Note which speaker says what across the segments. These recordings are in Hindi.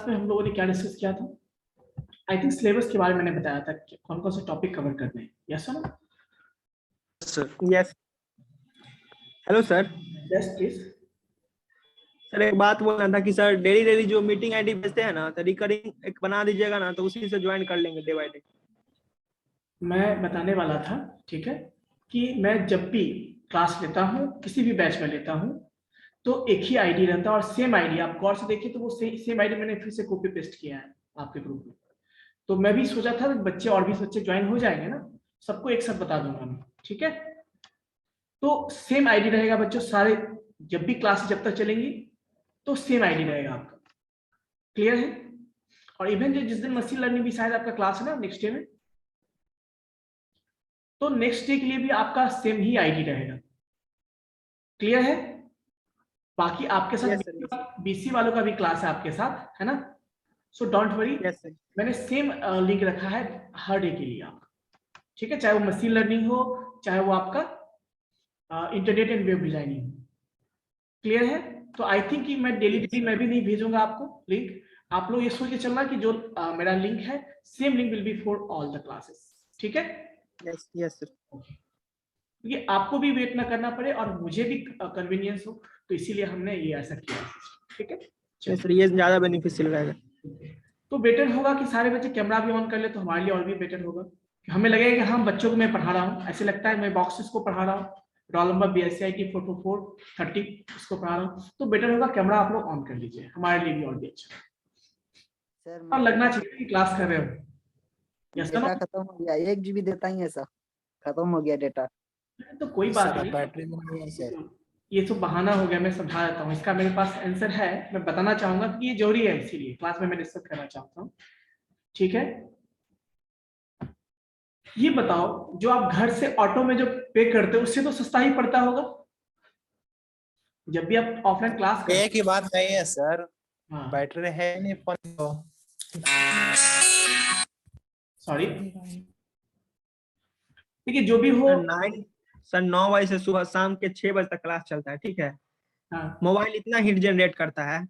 Speaker 1: में हम लोगों ने क्या डिस्कस किया था? आई थिंक सिलेबस के बारे में मैंने बताया था कि कौन कौन से टॉपिक कवर करने हैं। Yes sir?
Speaker 2: Sir yes. Hello sir.
Speaker 1: Yes please.
Speaker 2: Sir एक बात बोलना था कि सर डेली डेली जो मीटिंग आईडी भेजते हैं ना, तो रिकरिंग एक बना दीजिएगा ना, तो उसी से ज्वाइन कर लेंगे डे बाय डे।
Speaker 1: मैं बताने वाला था, ठीक है, कि मैं जब भी क्लास लेता हूँ, किसी भी बैच में लेता हूँ, तो एक ही आईडी रहता है और सेम आईडी। आप गौर से देखिए तो वो सेम आईडी मैंने फिर से कॉपी पेस्ट किया है आपके ग्रुप में। तो मैं भी सोचा था कि बच्चे और भी बच्चे ज्वाइन हो जाएंगे ना, सबको एक साथ बता दूंगा मैं, ठीक है। तो सेम आईडी रहेगा बच्चों सारे, जब भी क्लास जब तक चलेंगी तो सेम आईडी रहेगा आपका। क्लियर है? और इवन जो जिस दिन मशीन लर्निंग भी शायद आपका क्लास है ना नेक्स्ट डे में, तो नेक्स्ट डे के लिए भी आपका सेम ही आईडी रहेगा। क्लियर है? बाकी आपके साथ
Speaker 2: यस सर।
Speaker 1: बीसी वालों का भी क्लास है आपके साथ, है ना? So don't worry,
Speaker 2: yes sir.
Speaker 1: मैंने सेम लिंक रखा है हर डे के लिए आप, ठीक है, चाहे वो मशीन लर्निंग हो, चाहे वो आपका इंटरनेट एंड वेब डिजाइनिंग हो। क्लियर है? तो आई थिंक कि मैं डेली डेली मैं भी नहीं भेजूंगा आपको लिंक। आप लोग ये सोच के चलना कि जो मेरा लिंक है, same link will be for all the classes, ठीक है?
Speaker 2: Yes yes sir.
Speaker 1: क्योंकि आपको भी वेट ना करना पड़े और मुझे भी कन्वीनियंस हो, तो इसीलिए हमने ये ऐसा किया, ठीक है।
Speaker 2: यस सर, ये ज्यादा बेनिफिशियल रहेगा।
Speaker 1: तो बेटर होगा कि सारे बच्चे कैमरा भी ऑन कर ले, तो हमारे लिए और भी बेटर होगा कि हमें लगेगा कि हम बच्चों को मैं पढ़ा रहा हूँ, ऐसे लगता है मैं बॉक्सेस को पढ़ा रहा हूँ, रोल नंबर BSCIT 44430 इसको पढ़ा रहा हूँ। तो बेटर होगा कैमरा आप लोग ऑन कर लीजिए, हमारे लिए भी और भी अच्छा
Speaker 3: सर
Speaker 1: और लगना चाहिए कि क्लास कर रहे हो। यस
Speaker 3: डेटा खत्म हो गया, 1 GB देता ही है सर, खत्म हो गया डेटा।
Speaker 1: तो कोई बात नहीं,
Speaker 3: बैटरी में नहीं है सर।
Speaker 1: ये तो बहाना हो गया, मैं समझा देता हूँ। इसका मेरे पास आंसर है, मैं बताना चाहूंगा कि ये जरूरी है, इसीलिए क्लास में मैं डिस्कस करना चाहता हूँ, ठीक है। ये बताओ, जो आप घर से ऑटो में जो पे करते हो उससे तो सस्ता ही पड़ता होगा जब भी आप ऑफलाइन क्लास करते
Speaker 4: एक ही बात नहीं है सर,
Speaker 1: हो। हाँ
Speaker 4: बैटरी है नहीं फोन को।
Speaker 1: सॉरी, देखिए जो भी हो।
Speaker 2: सर 9 बजे से सुबह शाम के 6 बजे तक क्लास चलता है, ठीक है।
Speaker 1: हाँ
Speaker 2: मोबाइल इतना हीट जनरेट करता है,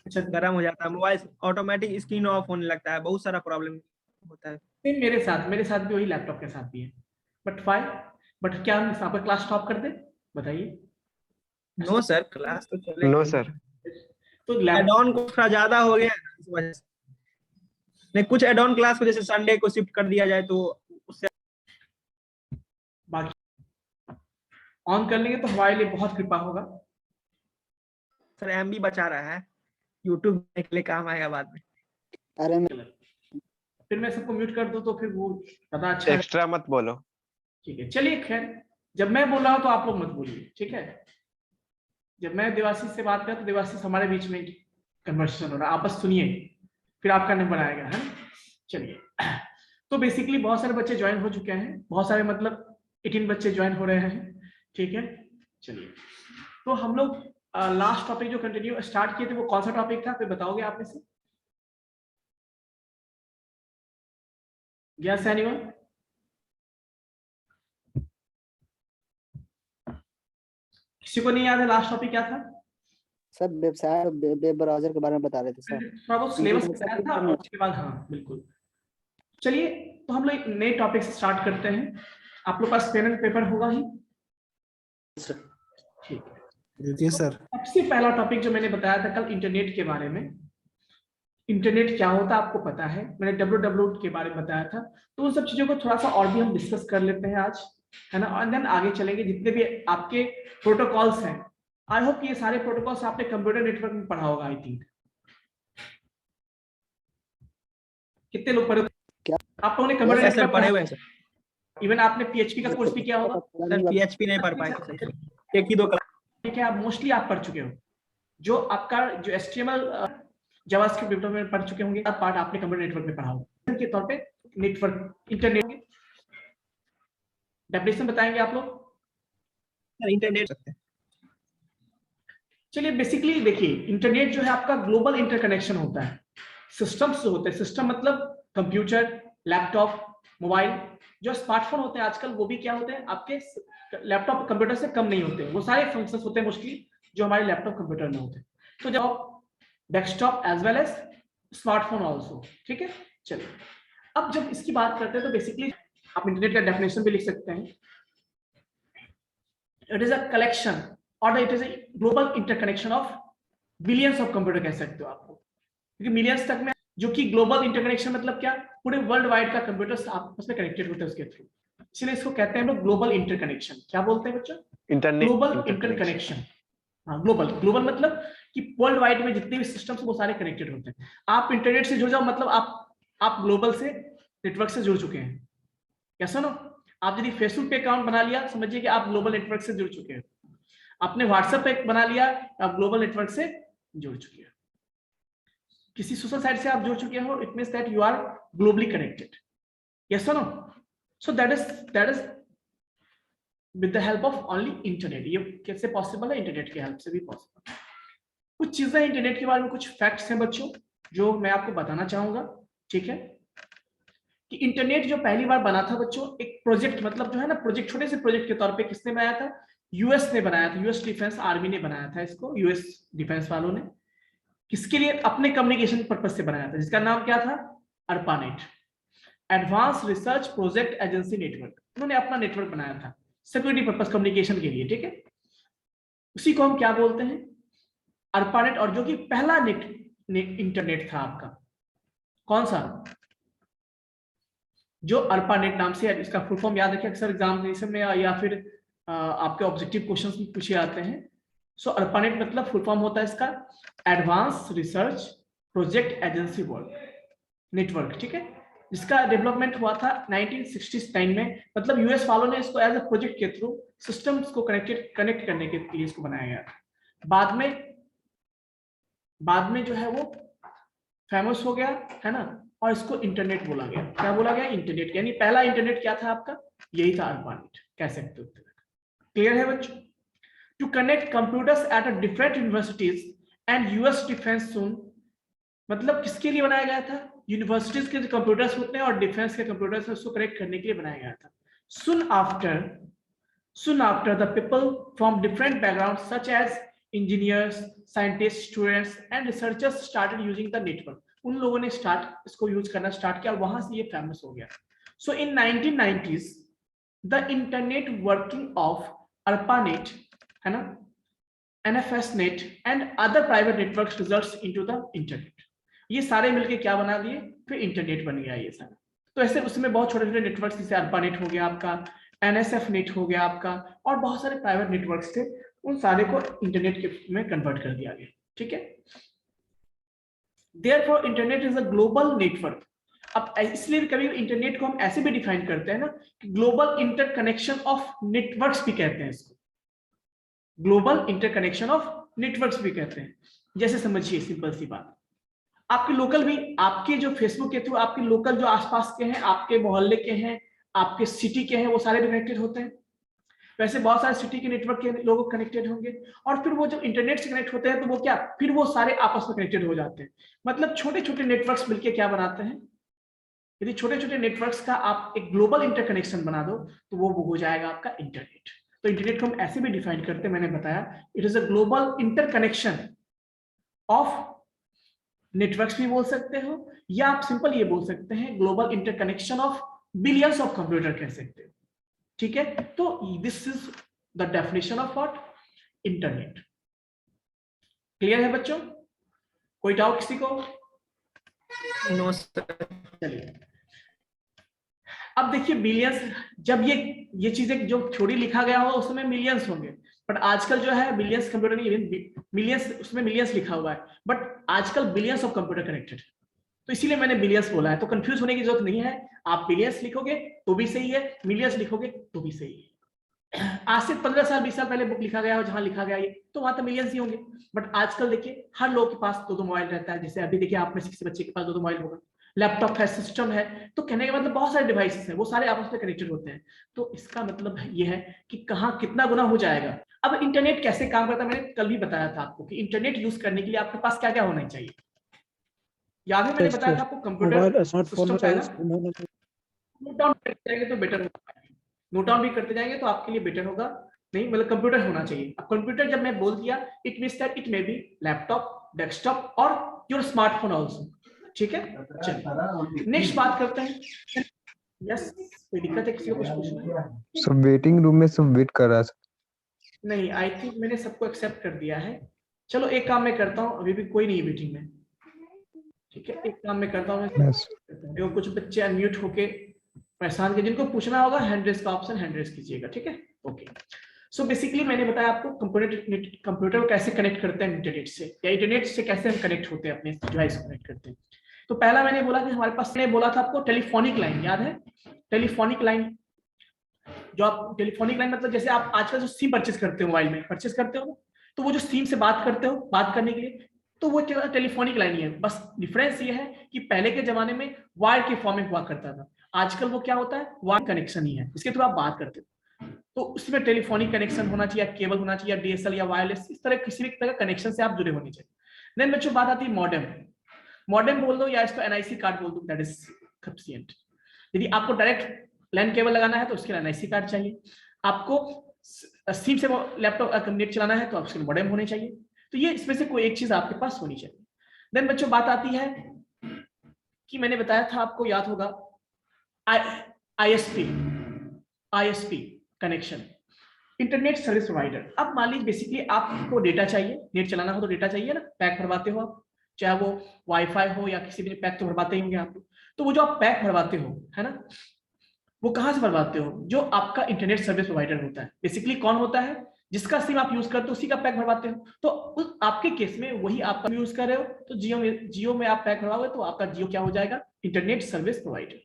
Speaker 1: अच्छा,
Speaker 2: गर्म हो जाता है मोबाइल, ऑटोमेटिक स्क्रीन ऑफ होने लगता है, बहुत सारा प्रॉब्लम होता है।
Speaker 1: सेम मेरे साथ भी वही लैपटॉप के साथ भी है। बट फाइन, बट क्या हम आपका क्लास स्टॉप कर दे? बताइए।
Speaker 2: नो सर, क्लास तो चलेगी।
Speaker 5: No sir.
Speaker 1: तो
Speaker 2: एड
Speaker 1: लैपटॉप
Speaker 2: ऑन को थोड़ा ज्यादा हो गया है ना, इस वजह से। नहीं, कुछ एड ऑन क्लास को जैसे संडे को शिफ्ट कर दिया जाए तो उससे
Speaker 1: बाकी ऑन कर लेंगे तो हमारे लिए बहुत कृपा होगा।
Speaker 2: सर MB बचा रहा है, यूट्यूब के लिए काम आएगा बाद में।
Speaker 3: अरे
Speaker 1: फिर मैं सबको म्यूट कर दूं तो फिर वो पता अच्छा है।
Speaker 5: एक्स्ट्रा मत बोलो।
Speaker 1: ठीक है, चलिए खैर, जब मैं बोल रहा हूं तो आप लोग मत बोलिए, ठीक है। जब मैं देवाशीष से बात कर तो देवाशीष हमारे बीच में कन्वर्सेशन हो रहा है, आप बस सुनिए, फिर आपका नंबर आएगा, है ना? चलिए, तो बेसिकली बहुत सारे बच्चे ज्वाइन हो चुके हैं, बहुत सारे मतलब 18 बच्चे ज्वाइन हो रहे हैं, ठीक है। चलिए, तो हम लोग लास्ट टॉपिक जो कंटिन्यू स्टार्ट किए थे वो कौन सा टॉपिक था, फिर बताओगे आप में से? Yes anyone? किसी को नहीं याद है लास्ट टॉपिक क्या था?
Speaker 3: सर वेबसाइट वेब ब्राउजर के बारे में बता रहे थे सर।
Speaker 1: थोड़ा बहुत सिलेबस बताया था और उसके बाद हाँ बिल्कुल। चलिए, तो हम लोग एक नए टॉपिक से स्टार्ट करते हैं। आप लोग पास पेन एंड पेपर होगा ही? ठीक है।
Speaker 4: जी सर।
Speaker 1: सबसे पहला टॉपिक जो मैंने बताया था कल इंटरनेट के बारे में, इंटरनेट क्या होता है आपको पता है, मैंने www के बारे में बताया था। तो उन सब चीजों को थोड़ा सा और भी हम डिस्कस कर लेते हैं आज, है ना। और देन आगे चलेंगे, जितने भी आपके प्रोटोकॉल्स हैं, आई होप कि ये सारे प्रोटोकॉल्स आपने कंप्यूटर नेटवर्क में पढ़ा होगा, आई थिंक। कितने लोग पढ़े?
Speaker 3: क्या?
Speaker 1: आप लोगों ने कंप्यूटर
Speaker 2: सर
Speaker 1: नेटवर्क
Speaker 2: पढ़े
Speaker 1: पढ़ा?
Speaker 2: हुए हैं सर।
Speaker 1: इवन आपने PHP का कोर्स भी किया होगा।
Speaker 2: सर PHP नहीं पढ़ पाए थे सर, एक ही 2 क्लास।
Speaker 1: ठीक है, आप मोस्टली आप पढ़ चुके हो। जो आपका जो HTML जावास्क्रिप्ट डेवलपमेंट पढ़ चुके होंगे, अब पार्ट आपने कंप्यूटर नेटवर्क में पढ़ा होगा के तौर पे। नेटवर्क इंटरनेट डेफिनेशन बताएंगे आप लोग?
Speaker 2: सर इंटरनेट
Speaker 1: चलिए, बेसिकली देखिए, इंटरनेट जो है आपका ग्लोबल इंटरकनेक्शन होता है। सिस्टम्स जो होते हैं, सिस्टम मतलब कंप्यूटर, लैपटॉप, मोबाइल, जो स्मार्टफोन होते हैं आजकल, वो भी क्या होते हैं आपके लैपटॉप कंप्यूटर से कम नहीं होते। वो सारे फंक्शंस होते हैं मोस्टली जो हमारे लैपटॉप कंप्यूटर में होते हैं। तो जब desktop as well as smartphone also, ठीक है। चलिए अब जब इसकी बात करते हैं तो बेसिकली आप इंटरनेट का डेफिनेशन भी लिख सकते हैं, इट इज अ कलेक्शन और it is a global interconnection of billions of computer कह सकते हो आपको, क्योंकि मिलियंस तक में, जो कि ग्लोबल इंटरकनेक्शन मतलब क्या, पूरे वर्ल्ड वाइड का कंप्यूटर आपस में कनेक्टेड होते हैं उसके थ्रू, इसलिए इसको कहते हैं हम लोग ग्लोबल इंटरकनेक्शन। क्या बोलते हैं बच्चों?
Speaker 5: Internet
Speaker 1: global interconnection. हाँ, ग्लोबल ग्लोबल मतलब कि वर्ल्ड वाइड में जितने भी सिस्टम्स वो सारे कनेक्टेड होते हैं। आप इंटरनेट से जुड़ जाओ मतलब आप ग्लोबल से, नेटवर्क से जुड़ चुके हैं। क्या सुनो, आप यदि फेसबुक पे अकाउंट बना लिया, समझिए कि आप ग्लोबल नेटवर्क से जुड़ चुके हैं। आपने व्हाट्सएप पे बना लिया, आप ग्लोबल नेटवर्क से जुड़ चुके हैं। किसी सोशल साइट से आप जुड़ चुके हो, it means that you are globally connected. Yes और no? So that is with the help of only internet. ये कैसे पॉसिबल है? इंटरनेट की हेल्प से भी पॉसिबल है। कुछ चीजें इंटरनेट के बारे में, कुछ फैक्ट्स हैं बच्चों जो मैं आपको बताना चाहूंगा, ठीक है। कि इंटरनेट जो पहली बार बना था बच्चों, एक प्रोजेक्ट, मतलब जो है ना प्रोजेक्ट, छोटे से प्रोजेक्ट के तौर पे किसने बनाया था? यूएस ने बनाया था। यूएस डिफेंस आर्मी ने बनाया था इसको, यूएस डिफेंस वालों ने। किसके लिए? अपने कम्युनिकेशन पर्पज से बनाया था, जिसका नाम क्या था? ARPANET, advance research project agency network. उन्होंने अपना नेटवर्क बनाया था सिक्योरिटी पर्पज, कम्युनिकेशन के लिए, ठीक है। उसी को हम क्या बोलते हैं? ARPANET। और जो कि पहला इंटरनेट था आपका, कौन सा? जो ARPANET नाम से, इसका फुल फॉर्म याद रखिए, अक्सर एग्जामिनेशन में या फिर आपके ऑब्जेक्टिव क्वेश्चंस में पूछे जाते हैं। सो ARPANET मतलब फुल फॉर्म होता है इसका advance research project agency network, ठीक है। जिसका डेवलपमेंट हुआ था 1969 में। मतलब यूएस वालों ने इसको एज अ प्रोजेक्ट के थ्रू सिस्टम्स को कनेक्ट करने के लिए इसको बनाया गया था। बाद में जो है वो फेमस हो गया, है ना, और इसको इंटरनेट बोला गया। क्या बोला गया? इंटरनेट। यानी पहला इंटरनेट क्या था आपका? यही था, ARPANET कह सकते हो। क्लियर है बच्चों? To connect computers at a different universities and US defence सून। मतलब किसके लिए बनाया गया था? यूनिवर्सिटीज के जो कंप्यूटर्स होते हैं और डिफेंस के कंप्यूटर्स उसको कनेक्ट करने के लिए बनाया गया था। Soon after the people from different backgrounds such as engineers, scientists, students and researchers started using the network. उन लोगों ने इसको यूज करना स्टार्ट किया, वहां से ये फेमस हो गया। So in 1990s the internet working of ARPANET, है ना, NFSnet and other private networks results into the internet। ये सारे मिलके क्या बना दिए? फिर इंटरनेट बन गया ये सारा। तो ऐसे उसमें बहुत छोटे छोटे नेटवर्क, जैसे ARPANET हो गया आपका, NSFNet हो गया आपका, और बहुत सारे प्राइवेट नेटवर्क्स थे, उन सारे को इंटरनेट के में कन्वर्ट कर दिया गया, ठीक है। Therefore internet is a global network. अब इसलिए कभी इंटरनेट को हम ऐसे भी डिफाइन करते हैं ना कि ग्लोबल इंटरकनेक्शन ऑफ नेटवर्क्स भी कहते हैं इसको, ग्लोबल इंटरकनेक्शन ऑफ नेटवर्क्स भी कहते हैं। जैसे समझिए सिंपल सी बात, आपके लोकल भी, आपके जो फेसबुक के थ्रू आपके लोकल जो आसपास के हैं, आपके मोहल्ले के हैं, आपके सिटी के हैं, वो सारे भी कनेक्टेड होते हैं। वैसे बहुत सारे सिटी के नेटवर्क के लोग कनेक्टेड होंगे, और फिर वो जब इंटरनेट से कनेक्ट होते हैं तो वो क्या, फिर वो सारे आपस में कनेक्टेड हो जाते हैं। मतलब छोटे छोटे नेटवर्क्स मिलके क्या बनाते हैं? यदि छोटे छोटे नेटवर्क्स का आप एक ग्लोबल इंटरकनेक्शन बना दो तो वो हो जाएगा आपका इंटरनेट। तो इंटरनेट को हम ऐसे भी डिफाइन करते हैं, मैंने बताया, it is a global interconnection of networks भी बोल सकते हो, या आप सिंपल ये बोल सकते हैं global interconnection of billions of computer कह सकते हो, ठीक है। तो this is the definition of what? Internet. Clear है बच्चों? कोई डाउट किसी को?
Speaker 2: No sir.
Speaker 1: चलिए अब देखिए बिलियंस, जब ये चीजें जो थ्योरी लिखा गया होगा उसमें मिलियंस होंगे, बट आजकल जो है बिलियंस कंप्यूटर नहीं, मिलियंस, उसमें मिलियंस लिखा हुआ है, बट आजकल बिलियंस ऑफ कंप्यूटर कनेक्टेड, तो इसीलिए मैंने बिलियंस बोला है। तो कंफ्यूज होने की जरूरत नहीं है, आप बिलियंस लिखोगे तो भी सही है, मिलियंस लिखोगे तो भी सही है। आज से 15 साल 20 साल पहले बुक लिखा गया हो जहां लिखा गया ये, तो वहां तो मिलियंस ही होंगे, बट आजकल देखिए हर लोग के पास दो मोबाइल रहता है। जैसे अभी देखिए आप में से किसी बच्चे के पास दो मोबाइल होगा, लैपटॉप है, सिस्टम है, तो कहने का मतलब बहुत सारे डिवाइसेस हैं, वो सारे आपस में कनेक्टेड होते हैं। तो इसका मतलब ये है कि कहाँ कितना गुना हो जाएगा। अब इंटरनेट कैसे काम करता है, मैंने कल भी बताया था आपको कि इंटरनेट यूज करने के लिए आपके पास क्या क्या होना चाहिए। याद है मैंने बताया था आपको, कंप्यूटर सिस्टम है ना, नोट डाउन करते जाएंगे तो बेटर होगा, नोट डाउन भी करते जाएंगे तो आपके लिए बेटर होगा। नहीं मतलब कंप्यूटर होना चाहिए। अब कंप्यूटर जब मैं बोल दिया, it means that it may be laptop, desktop और योर स्मार्टफोन ऑल्सो। ठीक है, चलिए नेक्स्ट बात करते हैं। यस, कोई दिक्कत है, किसी को कुछ पूछना है?
Speaker 5: सब वेटिंग रूम में सब वेट कर रहा है।
Speaker 1: नहीं, आई थिंक मैंने सबको एक्सेप्ट कर दिया है। चलो एक काम मैं करता हूँ, अभी भी कोई नहीं है मीटिंग में, ठीक है, एक काम मैं करता हूँ,
Speaker 5: Yes.
Speaker 1: देखो कुछ बच्चे अनम्यूट होके परेशान के, जिनको पूछना होगा हैंड रेज का ऑप्शन हैंड रेज कीजिएगा, ठीक है, ओके। सो बेसिकली मैंने बताया आपको कंप्यूटर को कैसे कनेक्ट करते हैं इंटरनेट से, या इंटरनेट से कैसे हम कनेक्ट होते हैं, अपने डिवाइस को कनेक्ट करते हैं। तो पहला मैंने बोला कि हमारे पास, मैंने बोला था आपको टेलीफोनिक लाइन, याद है टेलीफोनिक लाइन? जो आप टेलीफोनिक लाइन मतलब जैसे आप आजकल जो सिम परचेस करते हो, मोबाइल में परचेस करते हो, तो वो जो सिम से बात करते हो, बात करने के लिए, तो वो टेलीफोनिक लाइन ही है। बस डिफरेंस ये है कि पहले के जमाने में वायर के फॉर्म में हुआ करता था, आजकल वो क्या होता है, वायर कनेक्शन ही है, इसके थ्रू आप बात करते हो। तो उसमें टेलीफोनिक कनेक्शन होना चाहिए, केबल होना चाहिए, डीएसएल या वायरलेस, इस तरह किसी भी तरह कनेक्शन से आप जुड़े होने चाहिए। देन बच्चों बात आती है मॉडेम। मॉडेम बोल दो या इसको एनआईसी कार्ड बोल दो, दैट इज सफिशिएंट। यदि आपको डायरेक्ट लैंड केबल लगाना है तो उसके लिए एनआईसी कार्ड चाहिए, आपको सिम से लैपटॉप कनेक्ट चलाना है तो उसके लिए मॉडेम होने चाहिए। तो ये इसमें से कोई एक चीज आपके पास होनी चाहिए। देन बच्चों बात आती है कि मैंने बताया था आपको, याद होगा, ISP connection, internet service provider. अब मान लीजिए बेसिकली आपको डेटा चाहिए, नेट चलाना हो तो डेटा चाहिए ना, पैक भरवाते हो आप, चाहे वो वाईफाई हो या किसी भी पैक तो भरवाते ही होंगे आप। तो वो जो आप पैक भरवाते हो, है ना, वो कहां से भरवाते हो? जो आपका इंटरनेट सर्विस प्रोवाइडर होता है, बेसिकली कौन होता है, जिसका सिम आप यूज करते हो उसी का पैक भरवाते हो। तो उस आपके केस में वही आपका यूज कर रहे हो, तो जियो में आप पैक भरवाओगे तो आपका जियो क्या हो जाएगा, इंटरनेट सर्विस प्रोवाइडर।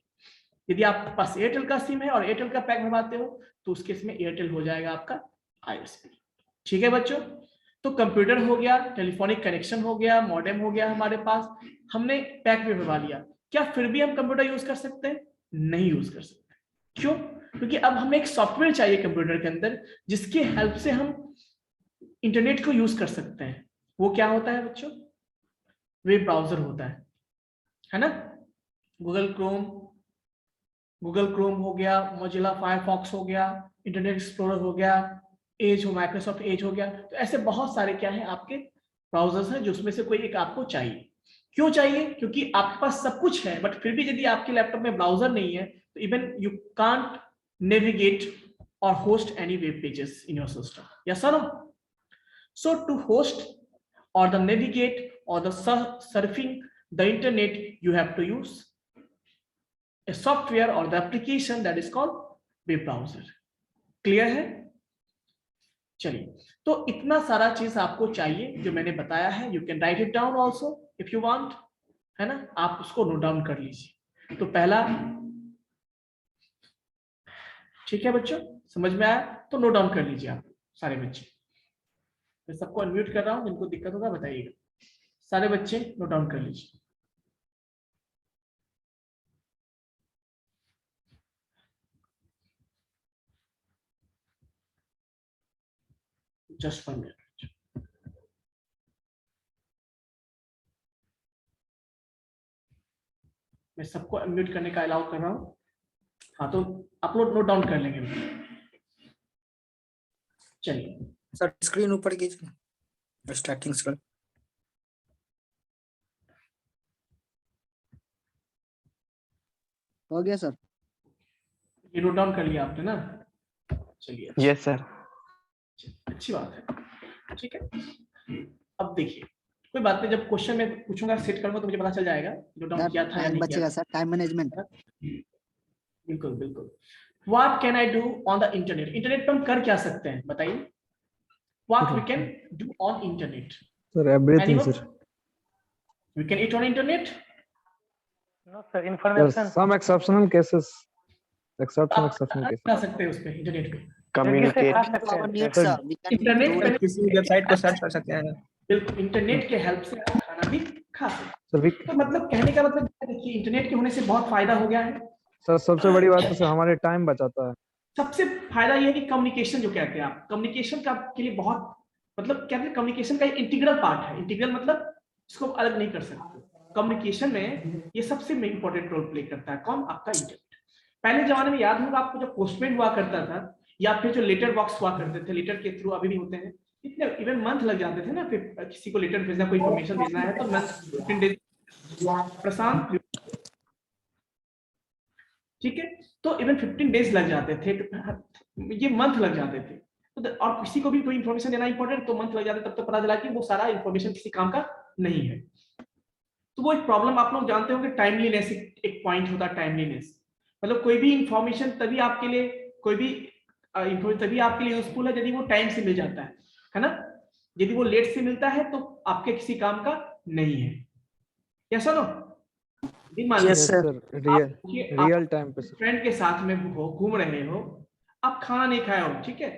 Speaker 1: यदि आपके पास एयरटेल का सिम है और एयरटेल का पैक भरवाते हो तो उस केस में एयरटेल हो जाएगा आपका आईएसपी। ठीक है बच्चों, तो कंप्यूटर हो गया, टेलीफोनिक कनेक्शन हो गया, मॉडेम हो गया हमारे पास, हमने पैक भी भरवा लिया। क्या फिर भी हम कंप्यूटर यूज कर सकते हैं? नहीं यूज कर सकते। क्यों? क्योंकि अब हमें एक सॉफ्टवेयर चाहिए कंप्यूटर के अंदर जिसके हेल्प से हम इंटरनेट को यूज कर सकते हैं। वो क्या होता है बच्चों? वेब ब्राउजर होता है ना, गूगल क्रोम हो गया, मोजिला फायरफॉक्स हो गया, इंटरनेट एक्सप्लोरर हो गया, एज हो, माइक्रोसॉफ्ट एज हो गया। तो ऐसे बहुत सारे क्या है आपके ब्राउजर्स हैं, जिसमें से कोई एक आपको चाहिए। क्यों चाहिए? क्योंकि आपके पास सब कुछ है, बट फिर भी यदि आपके लैपटॉप में ब्राउजर नहीं है तो even you can't navigate or host any web pages in your system. Yes or no? So to host or the navigate or the surfing the internet, you have to use a software or the application that is called web browser. Clear है? चलिए, तो इतना सारा चीज आपको चाहिए जो मैंने बताया है। You can write it down also if you want, है ना, आप उसको नोट डाउन कर लीजिए। तो पहला, ठीक है बच्चों, समझ में आया? तो नोट डाउन कर लीजिए आप सारे बच्चे। मैं सबको अनम्यूट कर रहा हूं, जिनको दिक्कत होगा बताइएगा। सारे बच्चे नोट डाउन कर लीजिए। Just 1 minute. मैं सबको अनम्यूट करने का अलाउ कर रहा हूं। हाँ, तो आप लोग नोट डाउन कर लेंगे। चलिए
Speaker 6: सर स्क्रीन ऊपर कीजिए, स्टार्टिंग से।
Speaker 3: हो गया सर?
Speaker 1: ये नोट डाउन कर लिया आपने ना? चलिए,
Speaker 5: यस सर।
Speaker 1: अच्छी बात है, ठीक है। अब देखिए, कोई बात नहीं, जब क्वेश्चन में पूछूंगा सेट करूंगा तो मुझे पता चल जाएगा नोट डाउन किया था या नहीं किया।
Speaker 3: Sir time management.
Speaker 1: बिल्कुल बिल्कुल। What can I do on the internet? Internet पर हम कर क्या सकते हैं बताइए? What we can do on internet?
Speaker 5: Sir everything sir.
Speaker 1: We can eat on internet?
Speaker 7: No sir, information.
Speaker 5: Some exceptional cases, exceptional cases
Speaker 1: खा सकते हैं उस पे, इंटरनेट पे
Speaker 5: कम्युनिकेट।
Speaker 1: इंटरनेट पे
Speaker 2: किसी वेबसाइट को सर्च कर सकते हैं।
Speaker 1: बिल्कुल, इंटरनेट के हेल्प से आप खाना भी खा सकते
Speaker 5: सर
Speaker 1: हैं। तो मतलब कहने का मतलब देखिए, इंटरनेट के होने से बहुत फायदा हो गया है।
Speaker 5: सर सबसे बड़ी बात तो हमारे टाइम बचाता है।
Speaker 1: सबसे फायदा ये है कि कम्युनिकेशन, जो कहते हैं आप, कम्युनिकेशन का के लिए बहुत, मतलब कहते हैं कम्युनिकेशन का इंटीग्रल पार्ट है। इंटीग्रल मतलब इसको अलग नहीं कर सकते। कम्युनिकेशन में ये सबसे इंपॉर्टेंट रोल प्ले करता है। कौन? आपका इंटरनेट। पहले जमाने में याद होगा आपको, जब पोस्टमैन हुआ करता था या फिर जो लेटर बॉक्स हुआ करते थे, लेटर के थ्रू अभी भी होते हैं, कितने इवन मंथ लग जाते थे ना, फिर किसी को लेटर भेजना, कोई इन्फॉर्मेशन देना है तो मंथ 15 डेज। प्रशांत, ठीक है, तो इवन 15 डेज लग जाते थे, ये मंथ लग जाते थे। तो और किसी को भी कोई इन्फॉर्मेशन देना इंपॉर्टेंट तो मंथ लग जाते, तब तो पता चला कि वो सारा इन्फॉर्मेशन किसी काम का नहीं है। तो वो एक प्रॉब्लम आप लोग जानते होंगे, टाइमलीनेस एक पॉइंट होता है, टाइमलीनेस। मतलब कोई भी इंफॉर्मेशन तभी आपके लिए, कोई भी तभी आपके लिए यूजफुल है यदि वो टाइम से मिल जाता है ना। यदि वो लेट से मिलता है तो आपके किसी काम का नहीं है। या सुनो, मान लो
Speaker 6: Yes, sir.
Speaker 5: रियल टाइम पे सर।
Speaker 1: फ्रेंड के साथ में हो, घूम रहे हो, आप खाना नहीं खाए हो, ठीक है,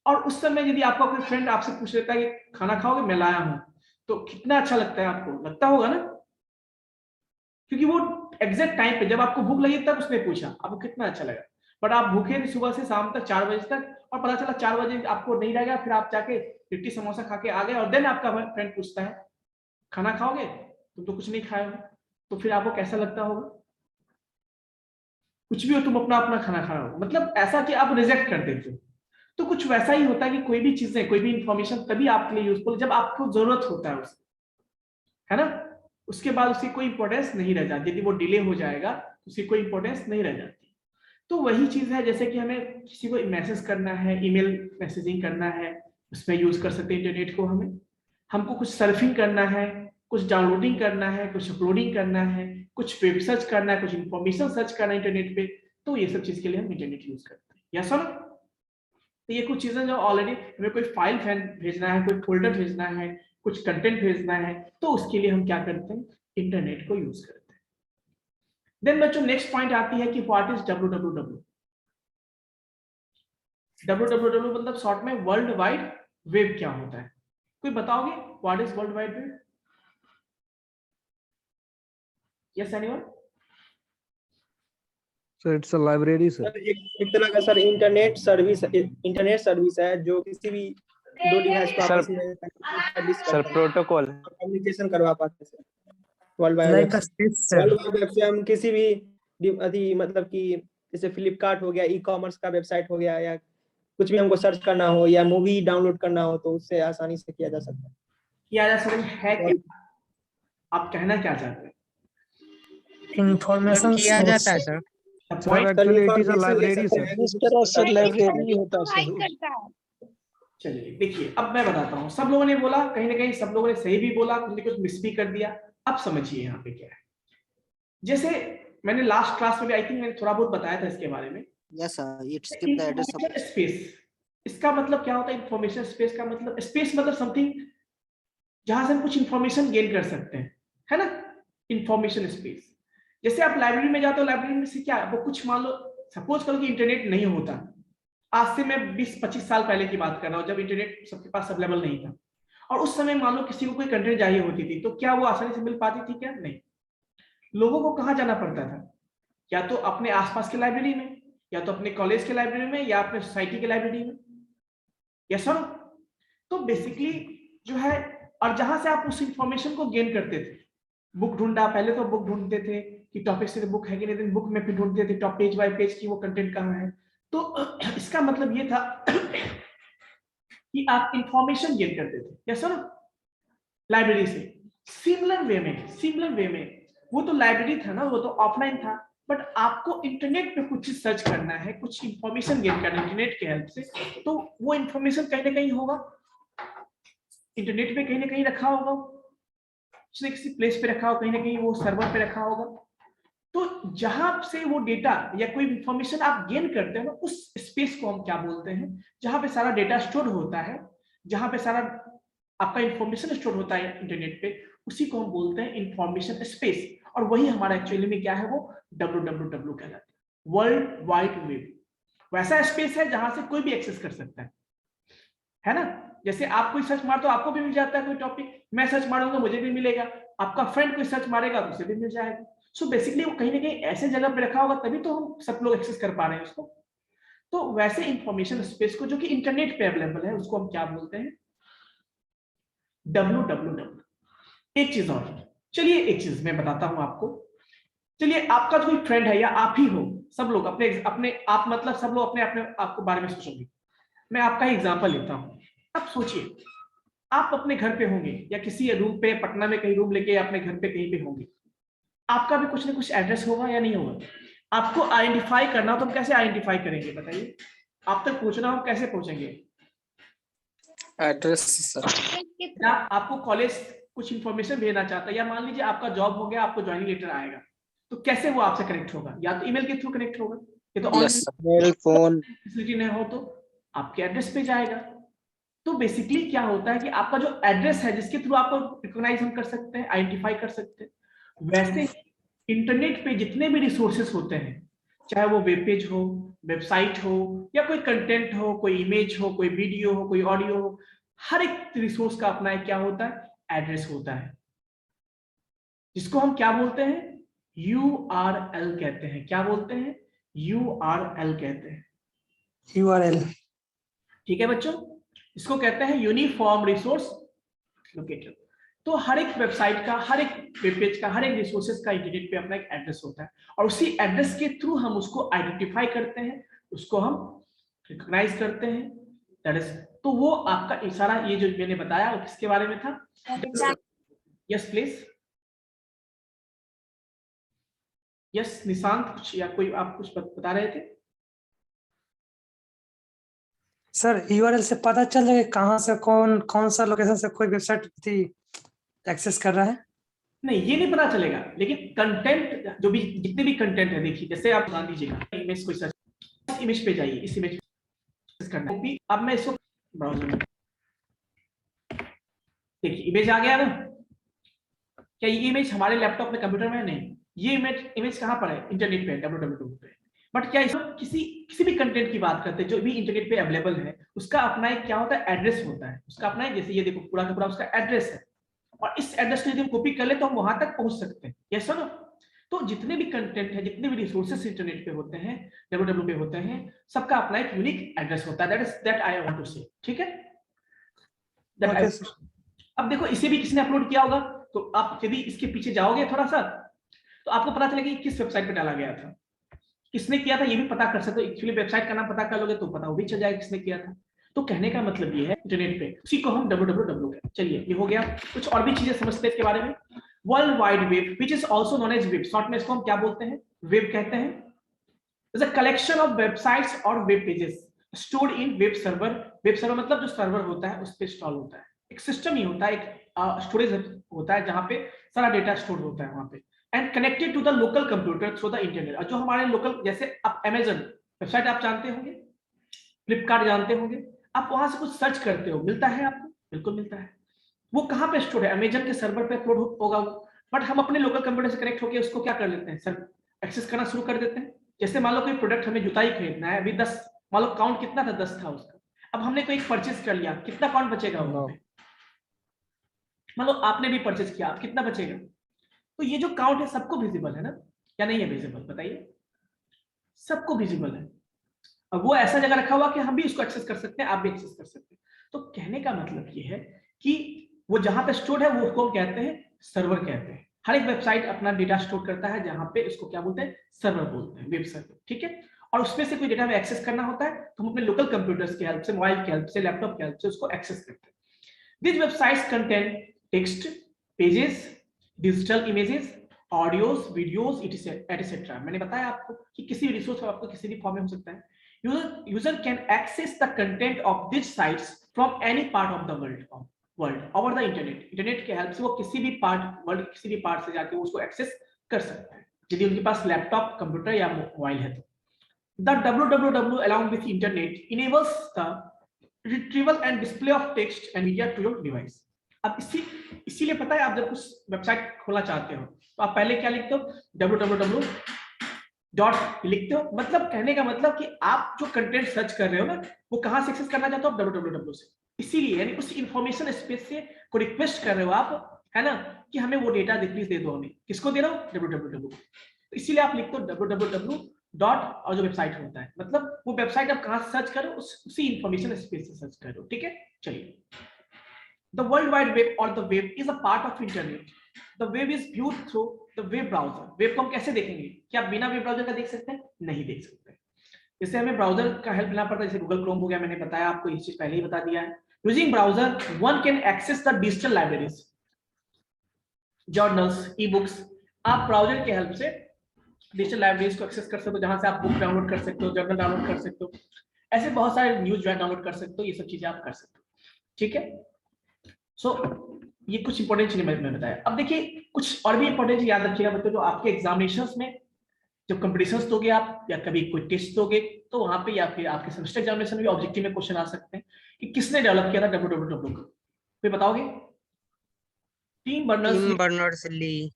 Speaker 1: और उस समय यदि आपका कोई फ्रेंड आपसे पूछ लेता है कि खाना खाओगे, मैं लाया हूं, तो कितना अच्छा लगता है आपको, लगता होगा ना, क्योंकि वो एग्जैक्ट टाइम पे जब आपको भूख लगी तब उसने पूछा, आपको कितना अच्छा लगा। बट आप भूखे सुबह से शाम तक 4 बजे तक, और पता चला 4 बजे आपको नहीं लगा, फिर आप जाके लिट्टी समोसा खा के आ गए, और देन आपका फ्रेंड पूछता है खाना खाओगे, तुम तो कुछ नहीं खाए हो, तो फिर आपको कैसा लगता होगा? कुछ भी हो, तुम अपना अपना खाना खा रहे हो, मतलब ऐसा कि आप रिजेक्ट कर देते हो। तो कुछ वैसा ही होता है कि कोई भी चीजें, कोई भी इंफॉर्मेशन तभी आपके लिए यूजफुल जब आपको जरूरत होता है उसकी, है ना। उसके बाद उसकी कोई इंपॉर्टेंस नहीं रह जाती, यदि वो डिले हो जाएगा तो उसकी कोई इंपॉर्टेंस नहीं रह जाती। तो वही चीज है, जैसे कि हमें किसी को मैसेज करना है, ईमेल मैसेजिंग करना है, उसमें यूज कर सकते हैं इंटरनेट को। हमको कुछ सर्फिंग करना है, कुछ डाउनलोडिंग करना है, कुछ अपलोडिंग करना है, कुछ वेब सर्च करना है, कुछ इंफॉर्मेशन सर्च करना है इंटरनेट पे, तो ये सब चीज के लिए हम इंटरनेट यूज करते हैं। या सुनो, तो ये कुछ चीजें जो ऑलरेडी हमें कोई फाइल भेजना है, कोई फोल्डर भेजना है, कुछ कंटेंट भेजना है, तो उसके लिए हम क्या करते हैं, इंटरनेट को यूज करते हैं। देन बच्चों नेक्स्ट पॉइंट आती है कि व्हाट इज www। www मतलब शॉर्ट में वर्ल्ड वाइड वेब क्या होता है? कोई बताओगे what is world Wide web? Yes anyone?
Speaker 5: Sir it's a library sir.
Speaker 2: Sir एक तरह का सर इंटरनेट सर्विस है जो किसी भी 2 डिवाइस को आपस में
Speaker 8: सर प्रोटोकॉल
Speaker 2: कम्युनिकेशन करवा पाते हैं। World wide
Speaker 6: Like
Speaker 2: web
Speaker 6: a space, sir.
Speaker 2: Web से हम किसी भी मतलब कि जैसे फ्लिपकार्ट हो गया, ई-कॉमर्स का वेबसाइट हो गया, या कुछ भी हमको सर्च करना हो या मूवी डाउनलोड करना हो तो उससे आसानी से किया जा सकता है।
Speaker 1: किया जा सकता है क्या? आप कहना क्या चाहते हैं?
Speaker 6: Information
Speaker 4: किया
Speaker 6: source.
Speaker 4: जाता है sir.
Speaker 5: Sir actually it is a library sir.
Speaker 6: इस तरह से लाइब्रेरी होता है सर।
Speaker 1: चलिए देखिए, अब मैं बताता हूँ। सब लोगों ने बोला, कहीं ना कहीं सब लोगों ने सही भी बोला, कुछ मिस भी कर दिया। अब समझिए यहाँ पे क्या है। जैसे मैंने लास्ट क्लास में भी आई थिंक मैंने थोड़ा बहुत बताया था इसके बारे में।
Speaker 3: Yes, sir. It skip the address of
Speaker 1: information space, इसका मतलब क्या होता है? इंफॉर्मेशन स्पेस का मतलब, स्पेस मतलब समथिंग जहां से हम कुछ इंफॉर्मेशन गेन कर सकते हैं, है ना। इंफॉर्मेशन स्पेस, जैसे आप लाइब्रेरी में जाते हो, लाइब्रेरी में से क्या वो कुछ, मान लो सपोज करो कि इंटरनेट नहीं होता। आज से मैं 20-25 साल पहले की बात कर रहा हूँ, जब इंटरनेट सबके पास अवेलेबल नहीं था, और उस समय मान लो किसी को कोई कंटेंट चाहिए होती थी, तो क्या वो आसानी से मिल पाती थी? क्या नहीं। लोगों को कहाँ जाना पड़ता था? या तो अपने आसपास के लाइब्रेरी में, या तो अपने कॉलेज के लाइब्रेरी में, या अपने सोसाइटी के लाइब्रेरी में। Yes sir? तो बेसिकली जो है, और जहां से आप उस इंफॉर्मेशन को गेन करते थे, बुक ढूंढा, पहले तो बुक ढूंढते थे कि टॉपिक से बुक है कि नहीं, बुक में फिर ढूंढते थे टॉप पेज बाय पेज की वो कंटेंट कहाँ है। तो इसका मतलब ये था कि आप इंफॉर्मेशन गेन करते थे। Yes sir? लाइब्रेरी से। सिमिलर वे में वो तो लाइब्रेरी था ना, वो तो ऑफलाइन था, बट आपको इंटरनेट पे कुछ चीज सर्च करना है, कुछ इंफॉर्मेशन गेन करना है इंटरनेट के हेल्प से, तो वो इंफॉर्मेशन कहीं ना कहीं होगा, इंटरनेट पे कहीं ना कहीं रखा होगा, किसी प्लेस पे रखा होगा, कहीं ना कहीं वो सर्वर पे रखा होगा। तो जहां से वो डेटा या कोई इंफॉर्मेशन आप गेन करते हो ना, उस स्पेस को हम क्या बोलते हैं? जहां पे सारा डेटा स्टोर होता है, जहां पे सारा आपका इंफॉर्मेशन स्टोर होता है इंटरनेट पे, उसी को हम बोलते हैं इंफॉर्मेशन स्पेस। और वही हमारा एक्चुअली में क्या है, वो www कहलाता है, वर्ल्ड वाइड वेब। वैसा स्पेस है जहां से कोई भी एक्सेस कर सकता है ना। जैसे आप कोई सर्च मार तो आपको भी मिल जाता है कोई टॉपिक, मैं सर्च मारूंगा मुझे भी मिलेगा, आपका फ्रेंड कोई सर्च मारेगा तो उसे भी मिल जाएगा। सो बेसिकली वो कहीं ना कहीं ऐसे जगह पे रखा होगा, तभी तो हम सब लोग एक्सेस कर पा रहे हैं उसको। तो वैसे इंफॉर्मेशन स्पेस को जो कि इंटरनेट पे अवेलेबल है, उसको हम क्या बोलते हैं? www। एक चीज और, चलिए एक चीज मैं बताता हूं आपको। चलिए आपका जो कोई फ्रेंड है या आप ही हो, सब लोग अपने अपने आप, मतलब सब लोग अपने अपने आपको बारे में सोचोगे। मैं आपका ही एग्जांपल लेता हूं। अब सोचिए, आप अपने घर पे होंगे या किसी रूम पे पटना में कहीं रूम लेके अपने घर पे कहीं पे होंगे, आपका भी कुछ ना कुछ एड्रेस होगा या नहीं होगा? आपको आइडेंटिफाई करना हो तो हम कैसे आइडेंटिफाई करेंगे बताइए? आप तक पहुंचना हो कैसे पहुंचेंगे?
Speaker 4: Address sir.
Speaker 1: या आपको कॉलेज कुछ इंफॉर्मेशन भेजना चाहता है, या मान लीजिए आपका जॉब हो गया, आपको ज्वाइनिंग लेटर आएगा, तो कैसे वो आपसे कनेक्ट होगा? या तो ईमेल के थ्रू कनेक्ट होगा, ये तो
Speaker 4: yes sir.
Speaker 3: Mail phone.
Speaker 1: Facility नहीं हो तो आपके एड्रेस पे जाएगा। तो बेसिकली क्या होता है कि आपका जो एड्रेस है जिसके थ्रू आपको रिकॉग्नाइज हम कर सकते हैं, आइडेंटिफाई कर सकते हैं, वैसे इंटरनेट पे जितने भी रिसोर्सेस होते हैं, चाहे वो वेब पेज हो, वेबसाइट हो, या कोई कंटेंट हो, कोई इमेज हो, कोई वीडियो हो, कोई ऑडियो हो, हर एक रिसोर्स का अपना एक क्या होता है, एड्रेस होता है, जिसको हम क्या बोलते हैं, URL कहते हैं। क्या बोलते हैं? URL कहते हैं।
Speaker 6: URL।
Speaker 1: ठीक है बच्चों, इसको कहते हैं यूनिफॉर्म रिसोर्स लोकेटर। तो हर एक वेबसाइट का, हर एक वेब पेज का, हर एक रिसोर्सेज का इंटरनेट पे अपना एक एड्रेस होता है, और उसी एड्रेस के थ्रू हम उसको आइडेंटिफाई करते हैं, उसको हम रिकॉग्नाइज करते हैं। दैट इज, तो वो आपका सारा ये जो मैंने बताया वो किसके बारे में था? Yes please. यस निशांत, कुछ या कोई आप कुछ बता रहे थे?
Speaker 6: सर URL से पता चल जाएगा कहाँ से कौन सा लोकेशन से कोई वेबसाइट एक्सेस कर रहा है? नहीं,
Speaker 1: ये नहीं पता चलेगा, लेकिन कंटेंट जो भी, जितने भी कंटेंट है, देखिए जैसे आप ध्यान दीजिएगा, इमेज कोई सर्च, इस इमेज पे जाइए, इस इमेज करना है। अब मैं इसको ब्राउजर में, देखिए इमेज आ गया ना। क्या ये इमेज हमारे लैपटॉप में, कंप्यूटर में? नहीं, ये इमेज कहाँ पर है? इंटरनेट पे, www पे। बट क्या इसमें किसी भी कंटेंट की बात करते हैं जो भी इंटरनेट पे अवेलेबल है, उसका अपना एक क्या होता है, एड्रेस होता है उसका अपना। जैसे ये देखो पूरा का पूरा उसका एड्रेस है, और इस एड्रेस को यदि हम कॉपी कर ले तो हम वहां तक पहुंच सकते हैं। Yes sir. तो जितने भी कंटेंट है, जितने भी रिसोर्सेस इंटरनेट पे होते हैं, www पे होते हैं, सबका अपना एक यूनिक एड्रेस होता है। दैट आई वांट टू से, ठीक है? अब देखो इसे भी किसने अपलोड किया होगा, तो आप यदि इसके पीछे जाओगे थोड़ा सा तो आपको पता चलेगा कि किस वेबसाइट पे डाला गया था, किसने किया था, ये भी पता कर सकते हो। एक्चुअली वेबसाइट का नाम पता कर लोगे तो पता वो भी चल जाएगा किसने किया था। तो कहने का मतलब ये है, इंटरनेट पे उसी को हम www कहते हैं। चलिए ये हो गया। कुछ और भी चीजें समझते हैं इसके बारे में। World Wide Web, which is also known as web, short में इसको हम क्या बोलते हैं, वेब कहते हैं। Is a collection of websites और web pages stored in web server. Web server मतलब जो सर्वर होता है उस पर इंस्टॉल होता है, एक सिस्टम ही होता है, एक स्टोरेज होता है जहां पे सारा डेटा स्टोर होता है वहां पे, and connected to the local computer through the internet. और जो हमारे लोकल, जैसे आप अमेजन वेबसाइट आप जानते होंगे, फ्लिपकार्ट जानते होंगे, आप वहां से कुछ सर्च करते हो, मिलता है आपको? बिल्कुल मिलता है। वो कहाँ पे स्टोर है? अमेजन के सर्वर पे अपलोड होगा वो, बट हम अपने लोकल कंप्यूटर से कनेक्ट होकर उसको क्या कर लेते हैं सर, एक्सेस करना शुरू कर देते हैं। जैसे मान लो कोई प्रोडक्ट हमें जुता ही खरीदना है, अभी 10, मान लो काउंट कितना था, 10 था उसका, अब हमने कोई परचेज कर लिया, कितना काउंट बचेगा वहां पे? मान लो आपने भी परचेज किया, कितना बचेगा? तो ये जो काउंट है सबको विजिबल है ना, या नहीं है विजिबल? बताइए, सबको विजिबल है। अब वो ऐसा जगह रखा हुआ कि हम भी उसको एक्सेस कर सकते हैं, आप भी एक्सेस कर सकते हैं। तो कहने का मतलब ये है कि वो जहां पे स्टोर है वो उसको हम कहते हैं सर्वर कहते हैं। हर एक वेबसाइट अपना डेटा स्टोर करता है, जहां पे उसको क्या बोलते हैं, सर्वर बोलते हैं, वेब सर्वर, ठीक है? और उसमें से कोई डेटा हमें एक्सेस करना होता है तो हम अपने लोकल कंप्यूटर्स की हेल्प से, मोबाइल की हेल्प से, लैपटॉप की हेल्प से उसको एक्सेस करते हैं। These websites contain text, pages, digital images, audios, videos, etc. मैंने बताया आपको कि किसी भी रिसोर्स आपको किसी भी फॉर्म में हो सकता है। User can access the content of these sites from any part of the world over the internet. Internet के हेल्प से वो किसी भी पार्ट, वर्ल्ड किसी भी पार्ट से जाके उसको एक्सेस कर सकता है, यदि उनके पास लैपटॉप, कंप्यूटर या मोबाइल है तो। The www along with internet enables the retrieval and display of text and media to your device. अब इसीलिए पता है, आप जब कुछ वेबसाइट खोलना चाहते हो तो आप पहले क्या लिखते हो, www डॉट लिखते हो। मतलब कहने का मतलब कि आप जो कंटेंट सर्च कर रहे हो ना, वो कहां से एक्सेस करना चाहते हो? www से। इसीलिए यानी उस इंफॉर्मेशन स्पेस से को रिक्वेस्ट कर रहे हो आप, है ना, कि हमें वो डेटा प्लीज दे दो। हमें किसको दे रहा हूं? www। इसीलिए आप लिखते हो www डॉट और जो वेबसाइट होता है, मतलब वो वेबसाइट आप कहां से सर्च करो, उसी इंफॉर्मेशन स्पेस से सर्च करो, ठीक है? चलिए, द वर्ल्ड वाइड वेब और the web is a part of internet. The web is viewed through the web browser. Web को हम कैसे देखेंगे? क्या बिना वेब ब्राउजर का देख सकते हैं? नहीं देख सकते। जैसे हमें ब्राउजर का हेल्प लेना पड़ता है, जैसे गूगल क्रोम हो गया, मैंने बताया आपको, ये चीज पहले ही बता दिया है। Using browser, one can access the digital libraries, journals, e-books. आप ब्राउजर की हेल्प से डिजिटल लाइब्रेरीज को एक्सेस कर सकते हो, जहां से आप बुक डाउनलोड कर सकते हो, जर्नल डाउनलोड कर सकते हो, ऐसे बहुत सारे न्यूज जो है डाउनलोड कर सकते हो, ये सब चीजें आप कर सकते हो। ठीक है, सो ये कुछ इंपॉर्टेंट चीजें मैंने बताया। अब देखिए कुछ और भी इंपॉर्टेंट चीज याद रखिएगा बच्चों, जो आपके एग्जामिनेशंस में जब कंपटीशंस दोगे आप या कभी कोई टेस्ट दोगे तो वहां पे या फिर आपके सेमेस्टर एग्जामिनेशन में ऑब्जेक्टिव में क्वेश्चन आ सकते हैं कि किसने डेवलप किया था www को, कोई बताओगे? टिम बर्नर्स-ली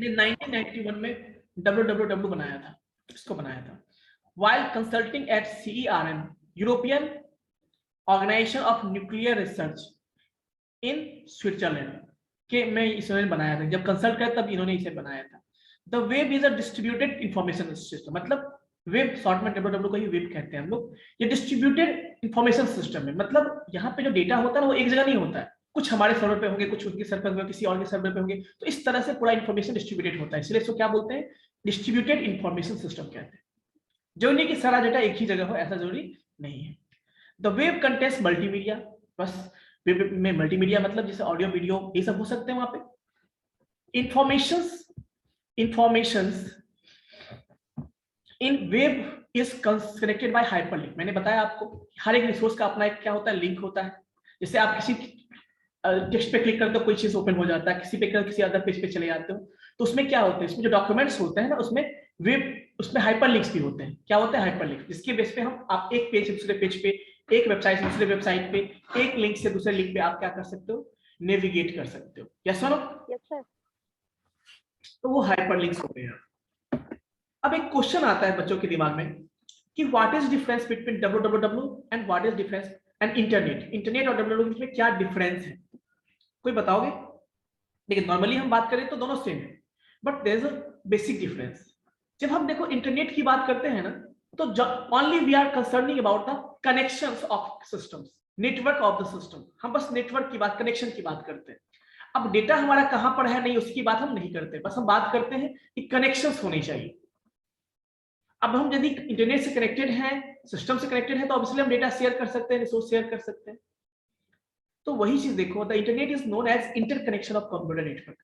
Speaker 1: ने 1991 में www बनाया था, इसको बनाया था। While consulting at CERN, European Organization of Nuclear Research in Switzerland, के में इसने बनाया था, जब कंसल्ट किया तब इन्होंने इसे बनाया था। The web is a distributed information system, मतलब वेब शॉर्ट में www को ही वेब कहते हैं हम लोग। ये डिस्ट्रीब्यूटेड इंफॉर्मेशन सिस्टम है, मतलब यहाँ पे जो डेटा होता है ना वो एक जगह नहीं होता है, कुछ हमारे सर्वर पे होंगे, कुछ उनके सर्वर पे होंगे, किसी और के सर्वर पे होंगे, तो इस तरह से पूरा इंफॉर्मेशन डिस्ट्रीब्यूटेड होता है, इसलिए इसको क्या बोलते हैं? डिस्ट्रीब्यूटेड इंफॉर्मेशन सिस्टम कहते हैं। जो नहीं कि सारा डेटा एक ही जगह हो, ऐसा जरूरी नहीं है। द वेब कंटेंट्स मल्टीमीडिया, बस वेब में मल्टीमीडिया मतलब जैसे ऑडियो वीडियो ये सब हो सकते हैं वहां पे। Informations in web is connected by hyperlink. मैंने बताया आपको हर एक रिसोर्स का अपना एक क्या होता है, लिंक होता है। जैसे आप किसी टेक्स्ट पे क्लिक करते हो कोई चीज ओपन हो जाता है, किसी पे किसी अदर पेज पे चले जाते हो, तो उसमें क्या होता है, इसमें जो डॉक्यूमेंट्स होते हैं ना उसमें वेब उसमें हाइपरलिंक्स भी होते हैं। क्या होते हैं हाइपरलिंक? जिसके बेस पे हम आप एक पेज से दूसरे पेज पे, एक वेबसाइट से दूसरे वेबसाइट पे, एक लिंक से दूसरे लिंक पे आप क्या कर सकते हो, नेविगेट कर सकते हो। Yes sir?
Speaker 8: Yes sir.
Speaker 1: तो वो हाइपरलिंक्स होते हैं। अब एक क्वेश्चन आता है बच्चों के दिमाग में कि what is difference between www and what is difference and internet. Internet और www के बीच में क्या डिफरेंस है, कोई बताओगे? देखिए नॉर्मली हम बात करें तो दोनों सेम है, but there is a basic difference. जब हम देखो इंटरनेट की बात करते हैं ना, तो only we are concerning about the connections of systems, network of the system. हम बस नेटवर्क की बात, कनेक्शन की बात करते हैं। अब डेटा हमारा कहां पर है नहीं उसकी बात हम नहीं करते, बस हम बात करते हैं कि कनेक्शंस होने चाहिए। अब हम यदि इंटरनेट से कनेक्टेड हैं, सिस्टम से कनेक्टेड हैं, तो ऑब्वियसली हम डेटा शेयर कर सकते हैं, रिसोर्स शेयर कर सकते हैं। तो वही चीज देखो, the internet is known as interconnection of computer network.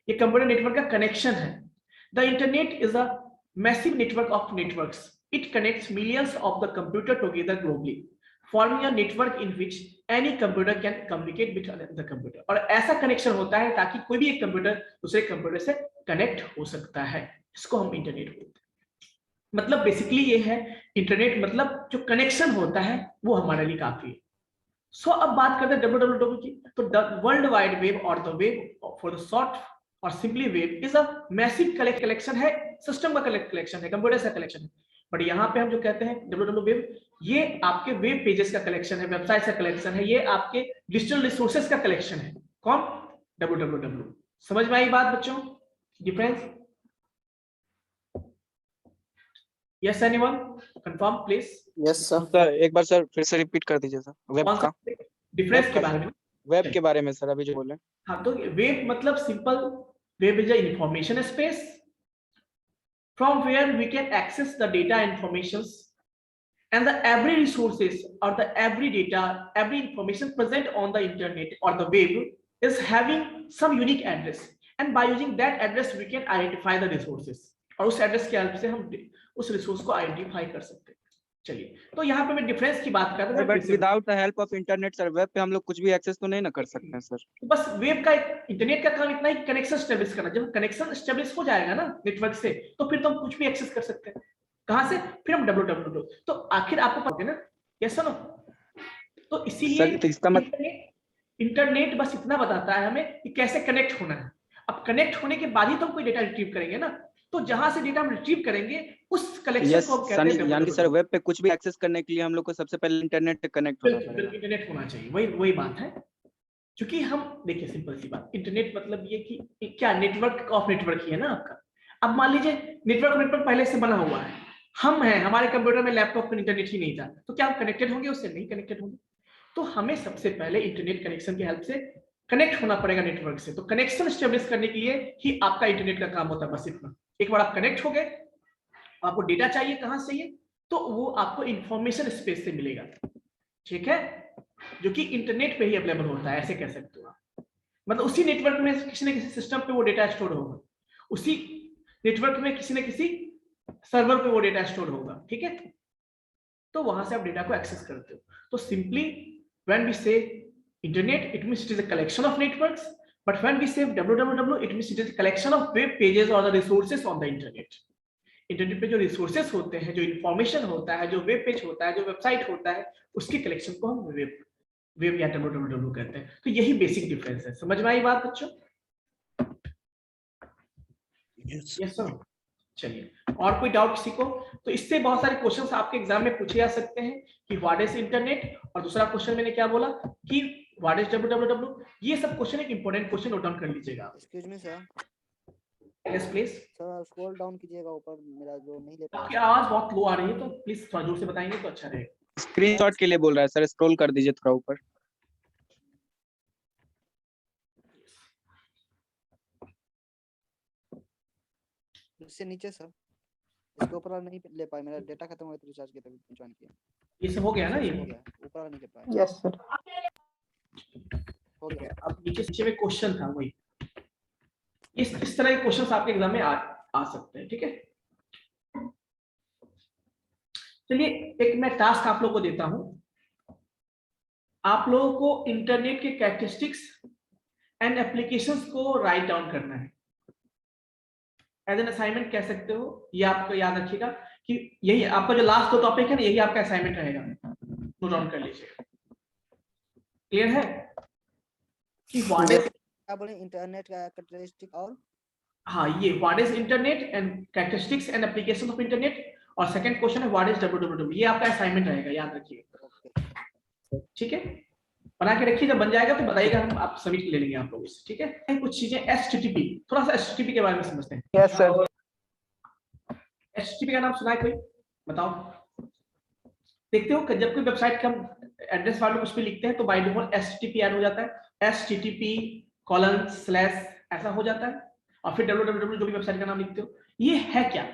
Speaker 1: ये कंप्यूटर नेटवर्क का कनेक्शन है। The internet is a massive network of networks. It connects millions of the computer together globally, forming a network in which any computer can communicate with another computer. और ऐसा कनेक्शन होता है ताकि कोई भी एक कंप्यूटर दूसरे कंप्यूटर से कनेक्ट हो सकता है। इसको हम इंटरनेट बोलते हैं। मतलब बेसिकली ये है इंटरनेट, मतलब जो कनेक्शन होता है वो हमारे लिए काफी है। सो अब बात करते हैं www की। तो वर्ल्ड वाइड वेब और the web for the short और simply web is a massive collection है, सिस्टम का कलेक्शन है, कंप्यूटर का कलेक्शन है। बट यहाँ पे हम जो कहते हैं www वेब, ये आपके वेब पेजेस का कलेक्शन है, वेबसाइट का कलेक्शन है, ये आपके डिजिटल रिसोर्सेज का कलेक्शन है। कौन? www। समझ में आई बात बच्चों, difference? Yes, anyone? Confirm, please.
Speaker 3: Yes sir.
Speaker 4: Sir एक बार सर फिर से रिपीट कर दीजिए सर। वेब
Speaker 1: कौन सा
Speaker 4: का
Speaker 1: डिफरेंस के बारे में?
Speaker 4: वेब के बारे में सर अभी जो बोले।
Speaker 1: हाँ, तो वेब मतलब simple, web is a information space from where we can access the data informations and the every resources or the every data, every information present on the internet or the web is having some unique address, and by using that address we can identify the resources, और उस एड्रेस के हेल्प से हम उस रिसोर्स को आइडेंटिफाई कर सकते हैं। चलिए, तो यहाँ पे मैं डिफरेंस की बात कर रहा हूँ।
Speaker 4: But without the help of internet sir, web पे हम लोग कुछ भी एक्सेस तो नहीं ना कर सकते हैं सर।
Speaker 1: तो बस वेब का इंटरनेट का काम इतना ही, कनेक्शन स्टेब्लिश करना। जब कनेक्शन स्टेब्लिश हो जाएगा ना नेटवर्क से, तो फिर तो हम कुछ भी एक्सेस कर सकते हैं। कहां से? फिर हम www। तो आखिर आपको पता है ना, यस नो? तो इसीलिए इंटरनेट बस इतना बताता है हमें कि कैसे कनेक्ट होना है। अब कनेक्ट होने के बाद ही तो हम कोई डेटा रिट्रीव करेंगे ना, तो जहां से डेटा हम रिट्रीव करेंगे उस कलेक्शन को हम कहते हैं।
Speaker 4: यानी सर वेब पे कुछ भी एक्सेस करने के लिए हम लोग को सबसे पहले इंटरनेट से कनेक्ट होना पड़ेगा।
Speaker 1: इंटरनेट होना चाहिए, वही बात है। क्योंकि हम देखिए सिंपल सी बात, इंटरनेट मतलब ये कि क्या नेटवर्क ऑफ नेटवर्क ही है ना आपका। अब मान लीजिए नेटवर्क पहले से बना हुआ है, हम हैं, हमारे कंप्यूटर में लैपटॉप पर इंटरनेट ही नहीं था, तो क्या हम कनेक्टेड होंगे उससे? नहीं कनेक्टेड होंगे। तो हमें सबसे पहले इंटरनेट कनेक्शन की हेल्प से कनेक्ट होना पड़ेगा नेटवर्क से। तो कनेक्शन स्टेब्लिश करने के लिए ही आपका इंटरनेट का काम होता है, बस इतना। एक बार आप कनेक्ट हो गए, आपको डेटा चाहिए, कहां से चाहिए? तो वो आपको इंफॉर्मेशन स्पेस से मिलेगा। ठीक है, जो कि इंटरनेट पे ही अवेलेबल होता है, ऐसे कह सकते हो आप। मतलब उसी नेटवर्क में किसी न किसी सिस्टम पे वो डेटा स्टोर होगा, उसी नेटवर्क में किसी न किसी सर्वर पे वो डेटा स्टोर होगा, ठीक है। तो वहां से आप डेटा को एक्सेस करते हो। तो simply when we say internet, it means it is a collection of networks, but when we say www, it means it is a collection of web pages और the resources on the internet. Internet पे जो रिसोर्सेज होते हैं, जो इंफॉर्मेशन होता है, जो वेब पेज होता है, जो वेबसाइट होता है, उसके कलेक्शन को हम वेब या www कहते हैं। तो यही बेसिक डिफरेंस है। समझ में आई बात बच्चों? Yes sir. चलिए, और कोई डाउट किसी को? तो इससे बहुत सारे क्वेश्चंस आपके एग्जाम में पूछे जा सकते हैं कि व्हाट इज इंटरनेट, और दूसरा क्वेश्चन मैंने क्या बोला कि व्हाट इज www। ये सब क्वेश्चन एक इंपॉर्टेंट क्वेश्चन नोट डाउन कर लीजिएगा।
Speaker 3: Excuse me sir,
Speaker 1: yes please.
Speaker 3: Sir scroll down कीजिएगा ऊपर, मेरा जो नहीं ले पा
Speaker 1: आपकी आवाज बहुत लो आ रही है, तो प्लीज थोड़ा जोर से बताएंगे तो अच्छा रहेगा।
Speaker 4: स्क्रीनशॉट के लिए बोल रहा है सर, स्क्रॉल कर दीजिए थोड़ा ऊपर।
Speaker 3: इससे नीचे सर, इसके ऊपर वाला नहीं ले पाए, मेरा डेटा खत्म हो गया तो रिचार्ज किया तभी ज्वाइन किया।
Speaker 1: ये सब हो गया ना? ये
Speaker 3: हो गया, ऊपर वाला नहीं ले पाए।
Speaker 2: Yes sir.
Speaker 3: हो गया।
Speaker 1: अब नीचे में क्वेश्चन था वही, इस तरह के क्वेश्चंस आपके एग्जाम में आ सकते हैं, ठीक है। चलिए, एक मैं टास्क आप लोगों को देता हूं। आप लोगों को इंटरनेट के कैरेक्टरिस्टिक्स एंड एप्लीकेशंस को राइट डाउन करना है। एज एन असाइनमेंट कह सकते हो। ये आपको याद रखिएगा कि यही आपका जो लास्ट दो टॉपिक है ना, यही आपका असाइनमेंट रहेगा। नोट डाउन कर लीजिए। क्लियर है कि व्हाट इज,
Speaker 3: क्या बोले, इंटरनेट का कैरेक्टरिस्टिक और
Speaker 1: हाँ, ये what is internet and characteristics and application of internet, और सेकंड क्वेश्चन है व्हाट इज www। ये आपका असाइनमेंट रहेगा, याद रखिए, ठीक है। बना के रखिए, जब बन जाएगा तो बताइएगा, हम आप सबमिट ले लेंगे आप लोगों से, ठीक है। कुछ चीजें HTTP, थोड़ा सा HTTP के बारे में समझते हैं।
Speaker 2: Yes sir.
Speaker 1: HTTP का नाम सुना है कोई? बताओ। देखते हो जब कोई वेबसाइट का एड्रेस वाले कुछ भी लिखते हैं तो बाय डिफॉल्ट HTTP ऐड हो जाता है, http:// ऐसा हो जाता है, और फिर www जो भी वेबसाइट का नाम लिखते हो। ये है क्या?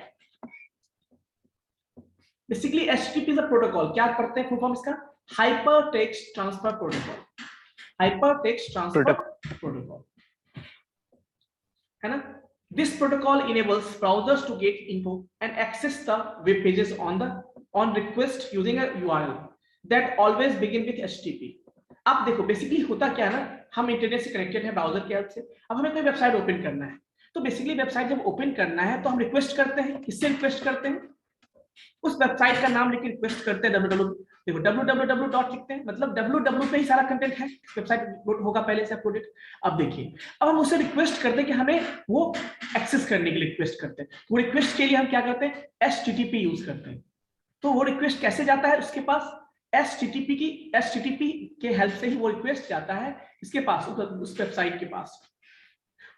Speaker 1: Basically HTTP is a protocol. क्या करते हैं फुल फॉर्म इसका? Hyper text transfer protocol. Hyper text transfer protocol, है ना। This protocol enables browsers to get info and access the web pages on request using a URL that always begin with HTTP। अब देखो बेसिकली होता क्या है ना, हम इंटरनेट से कनेक्टेड है ब्राउजर की हेल्प से। अब हमें कोई वेबसाइट ओपन करना है, तो बेसिकली वेबसाइट जब ओपन करना है तो हम रिक्वेस्ट करते हैं। किससे रिक्वेस्ट करते हैं? उस वेबसाइट का नाम लेके रिक्वेस्ट करते हैं। www, देखो www डॉट लिखते हैं, मतलब www पे ही सारा कंटेंट है, वेबसाइट होगा पहले से अपलोडेड। अब देखिए, अब हम उससे रिक्वेस्ट करते हैं कि हमें वो एक्सेस करने के लिए रिक्वेस्ट करते हैं। वो रिक्वेस्ट के लिए हम क्या करते हैं? HTTP यूज करते हैं। तो वो रिक्वेस्ट कैसे जाता है उसके पास? HTTP के हेल्प से ही वो रिक्वेस्ट जाता है इसके पास, उस वेबसाइट के पास।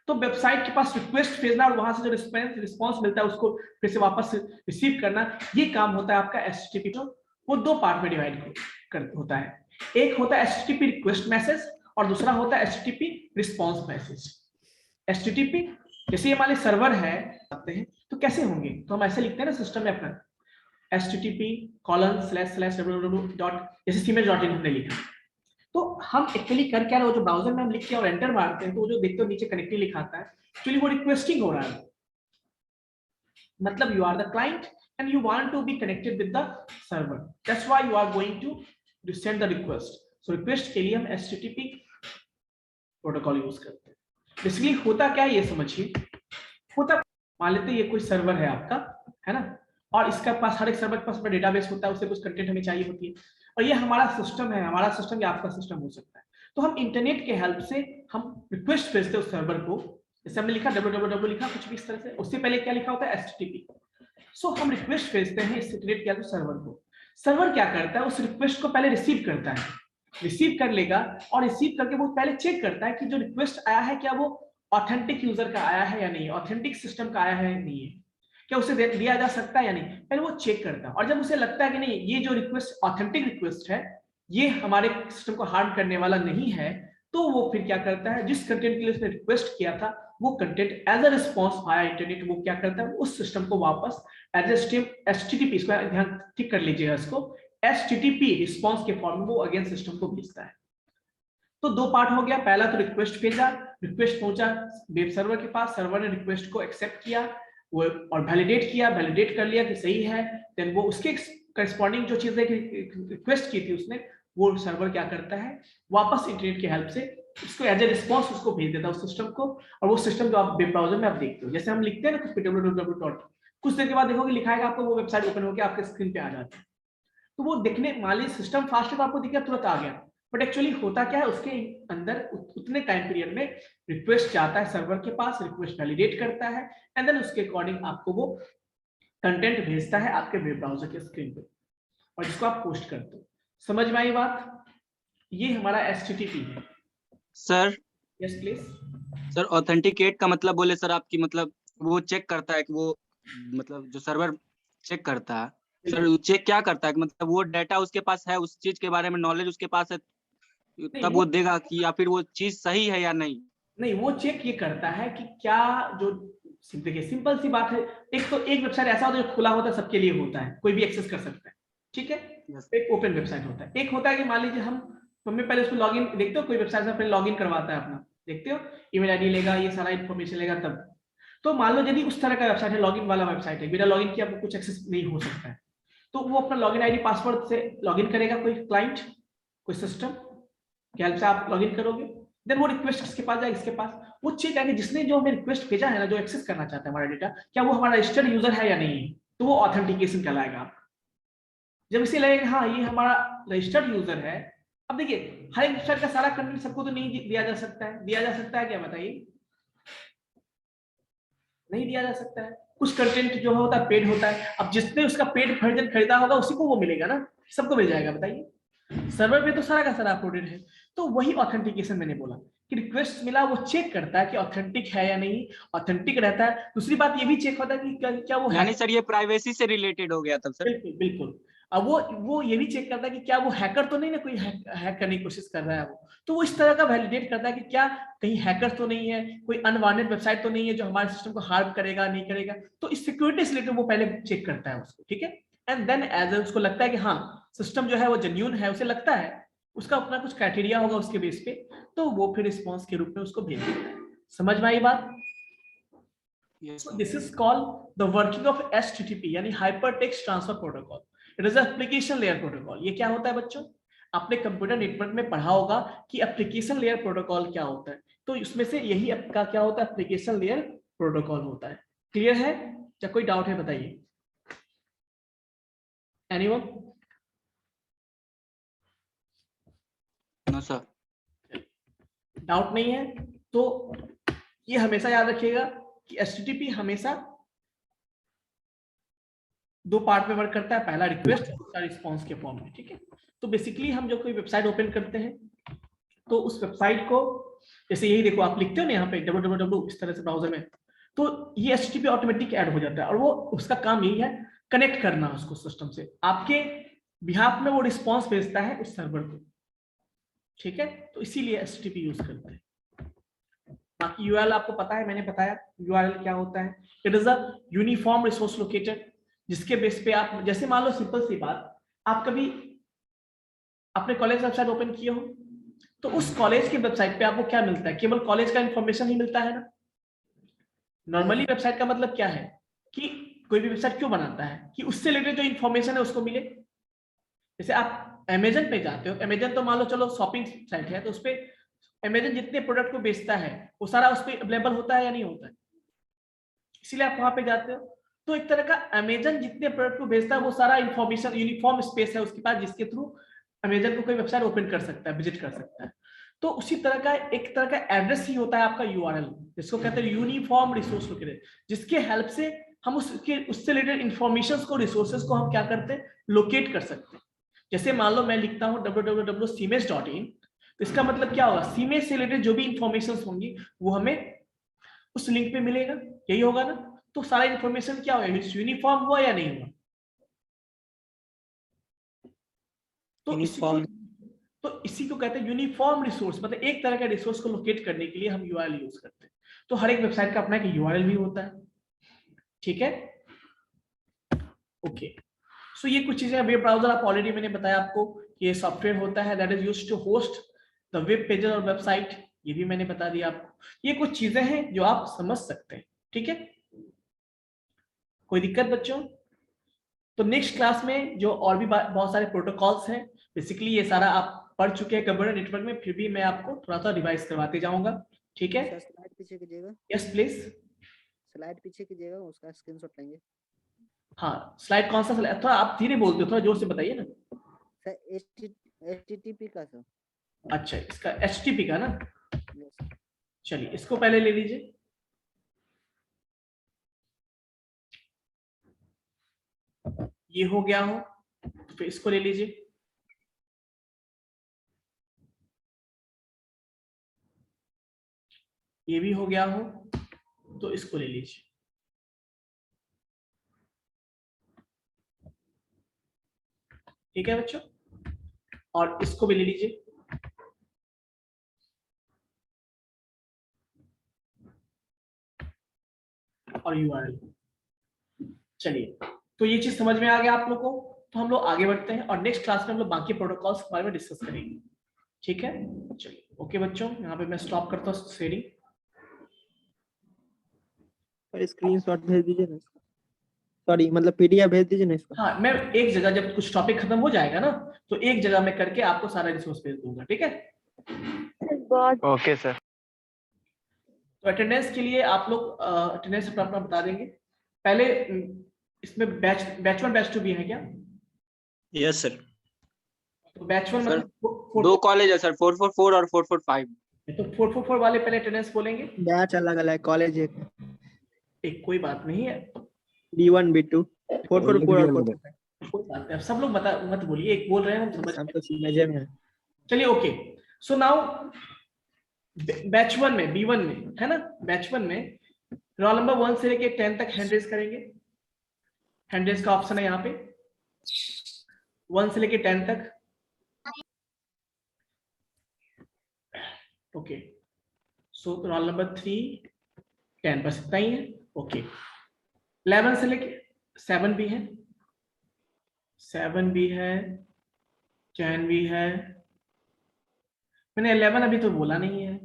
Speaker 1: तो वेबसाइट के पास रिक्वेस्ट भेजना और वहां से जो रिस्पांस मिलता है उसको फिर से वापस रिसीव करना, ये काम होता है आपका HTTP। तो वो दो पार्ट में डिवाइड होता है। एक होता है HTTP रिक्वेस्ट मैसेज और दूसरा होता है HTTP रिस्पांस मैसेज। HTTP जैसे हमारे सर्वर है तो कैसे होंगे? तो हम ऐसे लिखते हैं ना सिस्टम में अपना, http://www. जैसे cms.in हमने लिखा, तो हम एक्चुअली कर क्या रहे हो, जो ब्राउजर में हम लिख के और एंटर मारते हैं तो वो जो देखते हो नीचे कनेक्टिंग लिखा आता है, एक्चुअली वो रिक्वेस्टिंग हो रहा है। मतलब you are the client and you want to be connected with the server, that's why you are going to send the request. So request के लिए हम HTTP प्रोटोकॉल यूज करते हैं। बेसिकली होता क्या है ये समझिए। होता, मान लेते हैं ये कोई सर्वर है आपका, है ना, और इसका पास हर एक सर्वर के पास अपना डेटाबेस होता है, उससे कुछ कंटेंट हमें चाहिए होती है, और ये हमारा सिस्टम है। हमारा सिस्टम या आपका सिस्टम हो सकता है। तो हम इंटरनेट के हेल्प से हम रिक्वेस्ट भेजते हैं उस सर्वर को। जैसे हमने लिखा www लिखा कुछ भी इस तरह से, उससे पहले क्या लिखा होता है? HTTP। सो हम रिक्वेस्ट भेजते हैं इस इंटरनेट के सर्वर को। सर्वर क्या करता है? उस रिक्वेस्ट को पहले रिसीव करता है, रिसीव कर लेगा, और रिसीव करके वो पहले चेक करता है कि जो रिक्वेस्ट आया है क्या वो ऑथेंटिक यूजर का आया है या नहीं, ऑथेंटिक सिस्टम का आया है या नहीं है, क्या उसे दिया जा सकता है या नहीं, पहले वो चेक करता है। और जब उसे लगता है कि नहीं ये जो रिक्वेस्ट ऑथेंटिक रिक्वेस्ट है, ये हमारे सिस्टम को हार्म करने वाला नहीं है, तो वो फिर क्या करता है? जिस कंटेंट के लिए उसने रिक्वेस्ट किया था वो content as a response via internet वो क्या करता है? उस सिस्टम को वापस एज ए HTTP, इसको ध्यान ठीक कर लीजिएगा, इसको HTTP रिस्पॉन्स के फॉर्म में वो अगेन सिस्टम को भेजता है। तो दो पार्ट हो गया, पहला तो रिक्वेस्ट भेजा, रिक्वेस्ट पहुंचा वेब सर्वर के पास, सर्वर ने रिक्वेस्ट को एक्सेप्ट किया वो और वैलिडेट किया, वैलिडेट कर लिया कि सही है, देन वो उसके करस्पॉन्डिंग जो चीजें रिक्वेस्ट की थी उसने, वो सर्वर क्या करता है वापस इंटरनेट की हेल्प से उसको एज ए रिस्पॉन्स उसको भेज देता है उस सिस्टम को। और वो सिस्टम जो आप वेब ब्राउजर में आप देखते हो, जैसे हम लिखते हैं ना कुछ www. कुछ देर के बाद देखोगे लिखा है आपको, वो वेबसाइट ओपन होकर आपके स्क्रीन पे आ जाता है। तो वो देखने मान लीजिए सिस्टम फास्ट है तो आपको दिख गया तुरंत आ गया, बट एक्चुअली होता क्या है उसके अंदर उतने टाइम पीरियड में रिक्वेस्ट जाता है सर्वर के पास, रिक्वेस्ट वैलिडेट करता है एंड देन उसके अकॉर्डिंग आपको वो कंटेंट भेजता है आपके वेब ब्राउजर के स्क्रीन पे और जिसको आप पोस्ट करते हो। समझ में आई बात? ये हमारा HTTP है।
Speaker 4: Sir
Speaker 1: yes please.
Speaker 4: Sir authenticate का मतलब बोले सर आपकी, मतलब वो चेक करता है कि वो मतलब जो सर्वर चेक करता है सर, वो चेक क्या करता है कि मतलब वो डाटा उसके पास है, उस चीज के बारे में नॉलेज उसके पास है, तब वो देगा कि या फिर वो चीज सही है या नहीं?
Speaker 1: नहीं, वो चेक ये करता है कि क्या जो देखिए सिंपल सी बात है, एक तो एक वेबसाइट ऐसा होता है जो खुला होता है, सबके लिए होता है, कोई भी एक्सेस कर सकता है, ठीक है। एक ओपन वेबसाइट होता है, एक होता है कि मान लीजिए हमें पहले उसको लॉगिन देखते हो, कोई वेबसाइट से पहले लॉगिन करवाता है अपना, देखते हो ईमेल आईडी लेगा, ये सारा इन्फॉर्मेशन लेगा तब। तो मान लो यदि उस तरह का वेबसाइट है, लॉगिन वाला वेबसाइट है, बिना लॉगिन किए आपको कुछ एक्सेस नहीं हो सकता है, तो वो अपना लॉगिन आईडी पासवर्ड से लॉगिन करेगा, कोई क्लाइंट कोई सिस्टम के हेल्प से आप लॉगिन करोगे, देन वो रिक्वेस्ट इसके पास जाएगी, इसके पास वो चेक आएगी जिसने जो हमें रिक्वेस्ट भेजा है ना, जो एक्सेस करना चाहता है हमारा डेटा, क्या वो हमारा रजिस्टर्ड यूजर है या नहीं है, तो वो ऑथेंटिकेशन कहलाएगा। जब इसे लगेगा हाँ ये हमारा रजिस्टर्ड यूजर है। अब देखिए हर एक वेबसाइट का सारा कंटेंट सबको तो नहीं दिया जा सकता है, दिया जा सकता है क्या बताइए? नहीं दिया जा सकता है। कुछ कंटेंट जो होता है पेड होता है, अब जिसने उसका पेड वर्जन खरीदा होगा उसी को वो मिलेगा ना, सबको मिल जाएगा बताइए? सर्वर पे तो सारा का सारा अपलोडेड है। तो वही ऑथेंटिकेशन मैंने बोला कि रिक्वेस्ट मिला, वो चेक करता है कि ऑथेंटिक है या नहीं, ऑथेंटिक रहता है। दूसरी बात ये भी चेक होता है कि क्या वो
Speaker 4: यानी सर ये प्राइवेसी से रिलेटेड हो गया तब सर?
Speaker 1: बिल्कुल बिल्कुल। अब वो ये भी चेक करता है कि क्या वो हैकर तो नहीं ना, कोई हैक करने की कोशिश कर रहा है वो, तो वो इस तरह का वैलिडेट करता है कि क्या कहीं हैकर तो नहीं है, कोई अनवांटेड वेबसाइट तो नहीं है जो हमारे सिस्टम को हार्म करेगा नहीं करेगा। तो इस सिक्योरिटी से रिलेटेड वो पहले चेक करता है उसको, ठीक है। एंड देन एज उसको लगता है कि हाँ सिस्टम जो है वो जेन्युइन है, उसे लगता है उसका अपना कुछ क्राइटेरिया होगा उसके बेस पे, तो वो फिर रिस्पॉन्स के रूप में उसको भेज देता है। समझ में आई बात? This is called the working of HTTP यानी hypertext transfer protocol. It is application layer protocol. ये क्या होता है बच्चों? आपने कंप्यूटर नेटवर्क में पढ़ा होगा कि एप्लीकेशन लेयर प्रोटोकॉल क्या होता है, तो इसमें से यही आपका क्या होता है, एप्लीकेशन लेयर प्रोटोकॉल होता है। क्लियर है? क्या कोई डाउट है बताइए? एनीवन?
Speaker 4: No sir.
Speaker 1: डाउट नहीं है तो ये हमेशा याद रखिएगा कि HTTP हमेशा दो पार्ट में वर्क करता है, पहला रिक्वेस्ट और रिस्पॉन्स के फॉर्म में, ठीक है। तो बेसिकली हम जो कोई वेबसाइट ओपन करते हैं तो उस वेबसाइट को जैसे यही देखो आप लिखते हो ना यहाँ पे www इस तरह से ब्राउजर में, तो ये HTTP ऑटोमेटिक ऐड हो जाता है और वो उसका काम यही है कनेक्ट करना उसको सिस्टम से, आपके बिहाफ में वो रिस्पॉन्स भेजता है उस सर्वर को, ठीक है। तो इसीलिए HTTP यूज करते हैं। बाकी URL आपको पता है, मैंने बताया URL क्या होता है। It is a uniform resource locator, जिसके बेस पे आप जैसे मान लो सिंपल सी बात, आप कभी अपने कॉलेज वेबसाइट ओपन किए हो तो उस कॉलेज की वेबसाइट पे आपको क्या मिलता है? केवल कॉलेज का इंफॉर्मेशन ही मिलता है ना। नॉर्मली वेबसाइट का मतलब क्या है कि कोई भी वेबसाइट क्यों बनाता है कि उससे रिलेटेड जो इंफॉर्मेशन है उसको मिले। जैसे आप अमेजन पे जाते हो, अमेजन तो मान लो चलो शॉपिंग साइट है, तो उस पर अमेजन जितने प्रोडक्ट को बेचता है वो सारा उस पर अवेलेबल होता है या नहीं होता है, इसीलिए आप वहां पे जाते हो। तो एक तरह का अमेजन जितने प्रोडक्ट को भेजता है वो सारा इंफॉर्मेशन यूनिफॉर्म स्पेस है उसके पास, जिसके थ्रू अमेजन को कोई वेबसाइट ओपन कर सकता है, विजिट कर सकता है। तो उसी तरह का एक तरह का एड्रेस ही होता है आपका URL, जिसको कहते हैं यूनिफॉर्म रिसोर्स लोकेटर, जिसके हेल्प से हम उससे रिलेटेड इंफॉर्मेशन को, रिसोर्सेज को हम क्या करते हैं, लोकेट कर सकते हैं। जैसे मान लो मैं लिखता हूँ www.cms.in, तो इसका मतलब क्या होगा, सीमेज से रिलेटेड जो भी इंफॉर्मेशन होंगी वो हमें उस लिंक पे मिलेगा, यही होगा ना। तो सारा इंफॉर्मेशन क्या होगा, यूनिफॉर्म हुआ या नहीं हुआ? तो इसी को कहते हैं यूनिफॉर्म रिसोर्स, मतलब एक तरह का रिसोर्स को लोकेट करने के लिए हम URL यूज करते हैं। तो हर एक वेबसाइट का अपना एक URL भी होता है, ठीक है। ओके, सो ये कुछ चीजें वेब ब्राउजर आप ऑलरेडी मैंने बताया आपको कि ये सॉफ्टवेयर होता है that is used to host the web pages और वेबसाइट, ये भी मैंने बता दिया आपको। ये कुछ चीजें हैं जो आप समझ सकते हैं, ठीक है। कोई दिक्कत बच्चों? तो नेक्स्ट क्लास में जो और भी बहुत सारे प्रोटोकॉल्स हैं, बेसिकली ये सारा आप पढ़ चुके हैं कंप्यूटर नेटवर्क में, फिर भी मैं आपको थोड़ा सा रिवाइज करवाते जाऊंगा, ठीक है।
Speaker 3: सर स्लाइड पीछे कीजिएगा,
Speaker 1: यस प्लीज।
Speaker 3: स्लाइड पीछे कीजिएगा, उसका स्क्रीनशॉट लेंगे।
Speaker 1: हाँ स्लाइड कौन सा स्लाइड? थोड़ा आप धीरे बोलते हो, थोड़ा जोर से बताइए ना।
Speaker 3: सर HTTP का सर।
Speaker 1: अच्छा इसका HTTP का ना,
Speaker 3: यस।
Speaker 1: चलिए इसको पहले ले लीजिए। ये हो गया हो तो फिर इसको ले लीजिए। ये भी हो गया हो तो इसको ले लीजिए। ठीक है बच्चों, और इसको भी ले लीजिए। और URL। चलिए तो ये चीज समझ में आ गया आप लोग को। तो हम लोग आगे बढ़ते हैं और नेक्स्ट क्लास में हम लोग बाकी प्रोटोकॉल्स के बारे में डिस्कस करेंगे, ठीक है। चलिए ओके बच्चों, यहाँ पे मैं स्टॉप करता हूँ शेयरिंग।
Speaker 2: और स्क्रीनशॉट भेज दीजिए ना, सॉरी मतलब PDF भेज दीजिए ना इसका।
Speaker 1: हाँ मैं एक जगह जब कुछ टॉपिक खत्म हो जाएगा ना तो एक जगह मैं करके आपको सारा रिसोर्स भेज दूंगा, ठीक है।
Speaker 7: Okay sir.
Speaker 1: तो अटेंडेंस के लिए आप लोग अटेंडेंस अपना अपना बता देंगे पहले। इसमें बैच 1 बैच 2 भी है क्या?
Speaker 4: Yes sir.
Speaker 1: तो बैच 1
Speaker 4: सर,
Speaker 1: मतलब
Speaker 4: दो कॉलेज है सर, 444 और 445।
Speaker 1: तो 444 वाले पहले अटेंडेंस बोलेंगे।
Speaker 2: बैच अलग अलग, कॉलेज एक,
Speaker 1: एक कोई बात नहीं है,
Speaker 2: B1 B2 444 और 445।
Speaker 1: कोई बात नहीं, अब सब लोग बता मत बोलिए, एक बोल रहे हैं हम समझ
Speaker 2: हम
Speaker 1: गए।
Speaker 2: तो सीमेजे में है।
Speaker 1: चलिए ओके। सो नाउ बैच 1 में B1 में है ना, बैच 1 में रोल नंबर 1 से लेके 10 तक हैंड रेज करेंगे। हैंड रेज का ऑप्शन है यहाँ पे 1 से लेके 10 तक। ओके सो रोल नंबर 3 10 बस इतना ही है। ओके 11 से लेके 7 भी है, 7 भी है, 10 भी है, मैंने 11 अभी तो बोला नहीं है,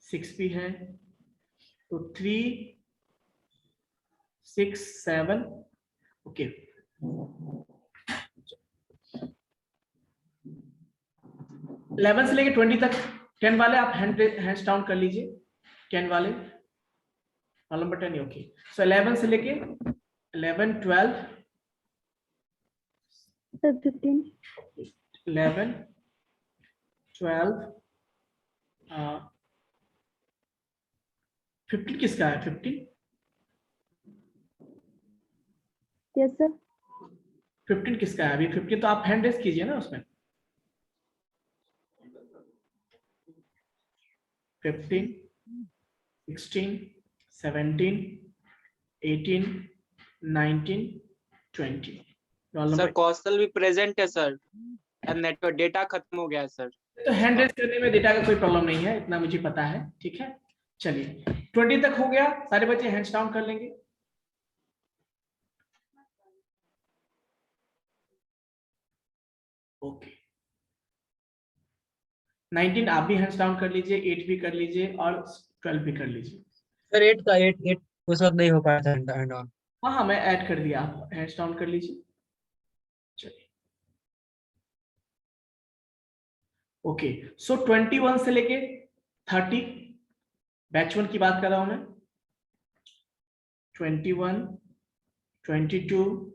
Speaker 1: 6 भी है, तो 3 6 7 ओके। 11 से लेके 20 तक 10 वाले आप हैंड्स डाउन कर लीजिए। 10 वाले रोल नंबर 10 ओके। सो 11 से लेके 11 12
Speaker 8: 15
Speaker 1: 11 12 15 किसका है? 15
Speaker 8: यस सर
Speaker 1: 15 किसका है? अभी 15 तो आप हैंड रेस कीजिए ना उसमें। 15 16 17 18 19 20 रोल
Speaker 4: सर
Speaker 1: नंबर।
Speaker 4: कौशल भी प्रेजेंट है सर, नेटवर्क डेटा खत्म हो गया है सर।
Speaker 1: तो हैंड रेस करने में डेटा का कोई प्रॉब्लम नहीं है, इतना मुझे पता है, ठीक है। चलिए 20 तक हो गया, सारे बच्चे हैंड्स डाउन कर लेंगे। ओके 19 आप भी हैंड्स डाउन कर लीजिए, 8 भी कर लीजिए और 12 भी कर लीजिए।
Speaker 9: सर 8 उस वक्त नहीं हो पाया था हैंड ऑन।
Speaker 1: हाँ हाँ मैं ऐड कर दिया, आप हैंड्स डाउन कर लीजिए। चलिए ओके सो 21 से लेके 30 बैच 1 की बात कर रहा हूं मैं। 21 22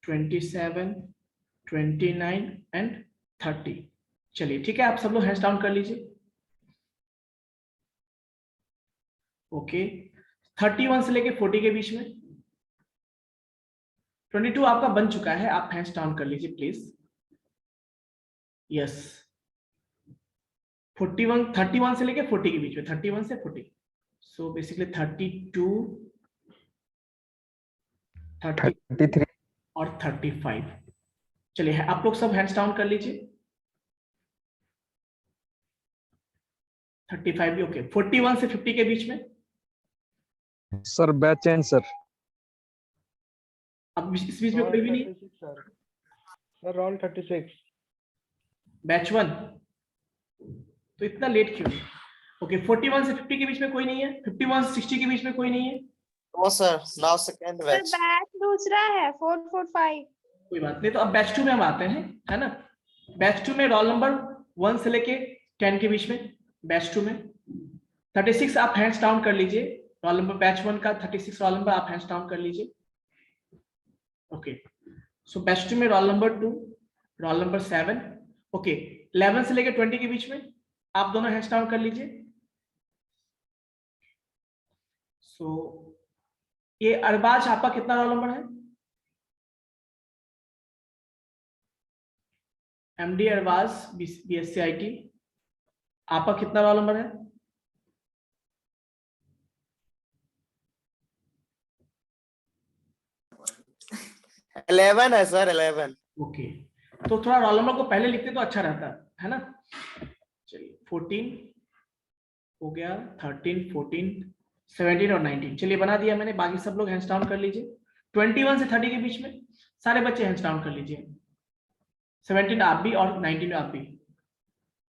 Speaker 1: 27 29 एंड 30। चलिए ठीक है, आप सब लोग हैंड्स डाउन कर लीजिए। ओके 31 से लेके 40 के बीच में। 22 आपका बन चुका है, आप हैंड्स डाउन कर लीजिए प्लीज। यस 31 से लेके 40 के बीच में, 31 से 40। सो बेसिकली 32 30
Speaker 5: 33
Speaker 1: और 35। चलिए आप लोग सब हैंड्स डाउन कर लीजिए। 35 भी ओके। 41 से 50 के बीच में।
Speaker 5: सर बैच एंड सर
Speaker 1: अब इस बीच में कोई भी नहीं,
Speaker 2: सर रोल 36
Speaker 1: बैच 1, तो इतना लेट क्यों? ओके 41 से 50 के बीच में कोई नहीं है, 51 से 60 के बीच में कोई नहीं है,
Speaker 7: no sir, now second batch.
Speaker 8: Batch दूसरा है 445।
Speaker 1: कोई बात नहीं। तो अब बैच 2 में हम आते हैं, है ना। बैच 2 में रोल नंबर 1 से लेके 10 के बीच में, बैच 2 में 36 आप हैंड्स डाउन कर लीजिए। रोल नंबर बैच 1 का 36 रोल नंबर आप हैंड्स डाउन कर लीजिए। ओके सो बैच 2 में roll number 2, roll number 7, okay 11 से लेके 20 के बीच में आप दोनों हैंड्स डाउन कर लीजिए। सो ये अरबाज आपका कितना रोल नंबर है? एमडी अरबाज बीएससी आईटी, आपका कितना रोल नंबर है?
Speaker 7: इलेवन है सर, 11।
Speaker 1: ओके तो थोड़ा रोल नंबर को पहले लिखते तो अच्छा रहता है ना। चलिए 14 हो गया, 13, 14, 17 और 19, चलिए बना दिया मैंने। बाकी सब लोग हैंड्स डाउन कर लीजिए। 21 से 30 के बीच में सारे बच्चे हैंड्स डाउन कर लीजिए। 17 आप भी और 19 आप भी।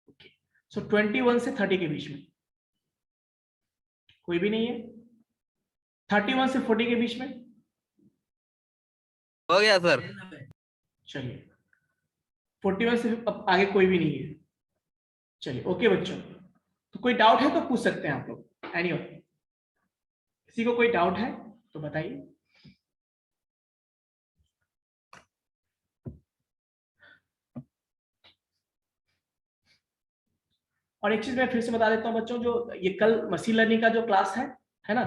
Speaker 1: ओके सो 21 से 30 के बीच में कोई भी नहीं है। 31 से 40 के बीच में
Speaker 7: हो गया सर।
Speaker 1: चलिए 41 से अब आगे कोई भी नहीं है। चलिए ओके बच्चों, तो कोई डाउट है तो पूछ सकते हैं आप लोग। एनीवन, किसी को कोई डाउट है तो बताइए। और एक चीज मैं फिर से बता देता हूं बच्चों, जो ये कल मशीन लर्निंग का जो क्लास है ना,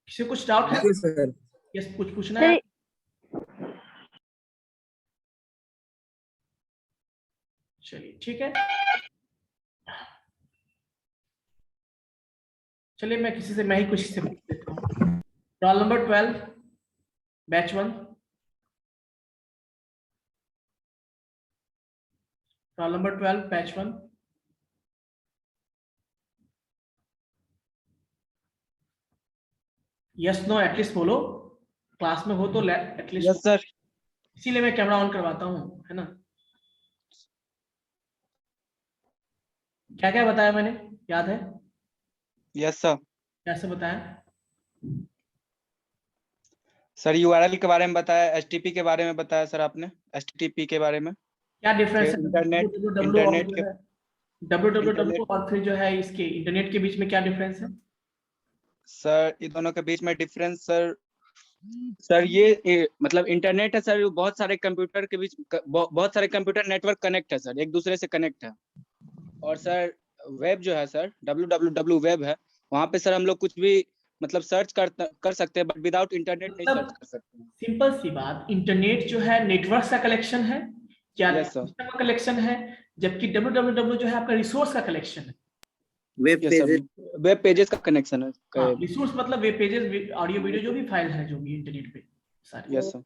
Speaker 1: किसी को कुछ डाउट है?
Speaker 9: सर
Speaker 1: यस, कुछ पूछना है? चलिए ठीक है, चलिए मैं ही कुछ से पूछ देता हूँ। Roll number 12 batch 1, roll number 12 batch 1, yes know at least बोलो, क्लास में हो तो एटलीस्ट।
Speaker 4: Yes sir.
Speaker 1: इसीलिए मैं कैमरा ऑन करवाता हूँ, है ना। क्या क्या बताया मैंने, याद है?
Speaker 4: Yes sir.
Speaker 1: कैसे बताया?
Speaker 4: सर यूआरएल के बारे में बताया, एचटीटीपी के बारे में बताया सर आपने, एचटीटीपी के बारे में।
Speaker 1: क्या डिफरेंस है
Speaker 4: इंटरनेट के
Speaker 1: www और फिर जो है इसके इंटरनेट के बीच में क्या डिफरेंस है?
Speaker 4: सर ये दोनों के बीच में डिफरेंस सर ये मतलब इंटरनेट है सर, बहुत सारे कंप्यूटर के बीच बहुत सारे कंप्यूटर नेटवर्क कनेक्ट है सर, एक दूसरे से कनेक्ट है। और सर वेब जो है सर, www वेब है, वहाँ पे सर हम लोग कुछ भी मतलब सर्च कर सकते हैं, बट विदाउट इंटरनेट नहीं सर्च कर सकते।
Speaker 1: सिंपल सी बात, इंटरनेट जो है नेटवर्क का कलेक्शन है, क्या सिस्टम का कलेक्शन है, जबकि www जो है आपका रिसोर्स का कलेक्शन है,
Speaker 4: वेब पेजेस का कनेक्शन है।
Speaker 1: रिसोर्स मतलब वेब पेजेस, ऑडियो वीडियो जो भी फाइल है जो भी इंटरनेट पे सारी।
Speaker 4: Yes sir.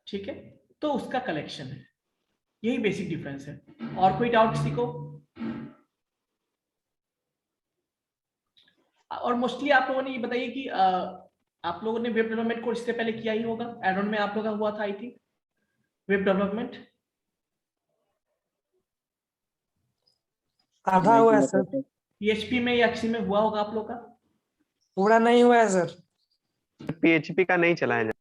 Speaker 4: ठीक
Speaker 1: है, तो उसका कलेक्शन है, यही बेसिक डिफरेंस है। और कोई डाउट किसी को? और मोस्टली आप लोगों ने ये बताइए कि आप लोगों ने वेब डेवलपमेंट कोर्स इससे पहले किया ही होगा, एडॉन में आप लोगों का हुआ था आई थिंक वेब डेवलपमेंट।
Speaker 6: आधा हुआ है सर,
Speaker 1: पीएचपी में या किसी में हुआ होगा आप लोग का?
Speaker 6: पूरा नहीं हुआ है सर।
Speaker 7: पीएचपी का नहीं चलाया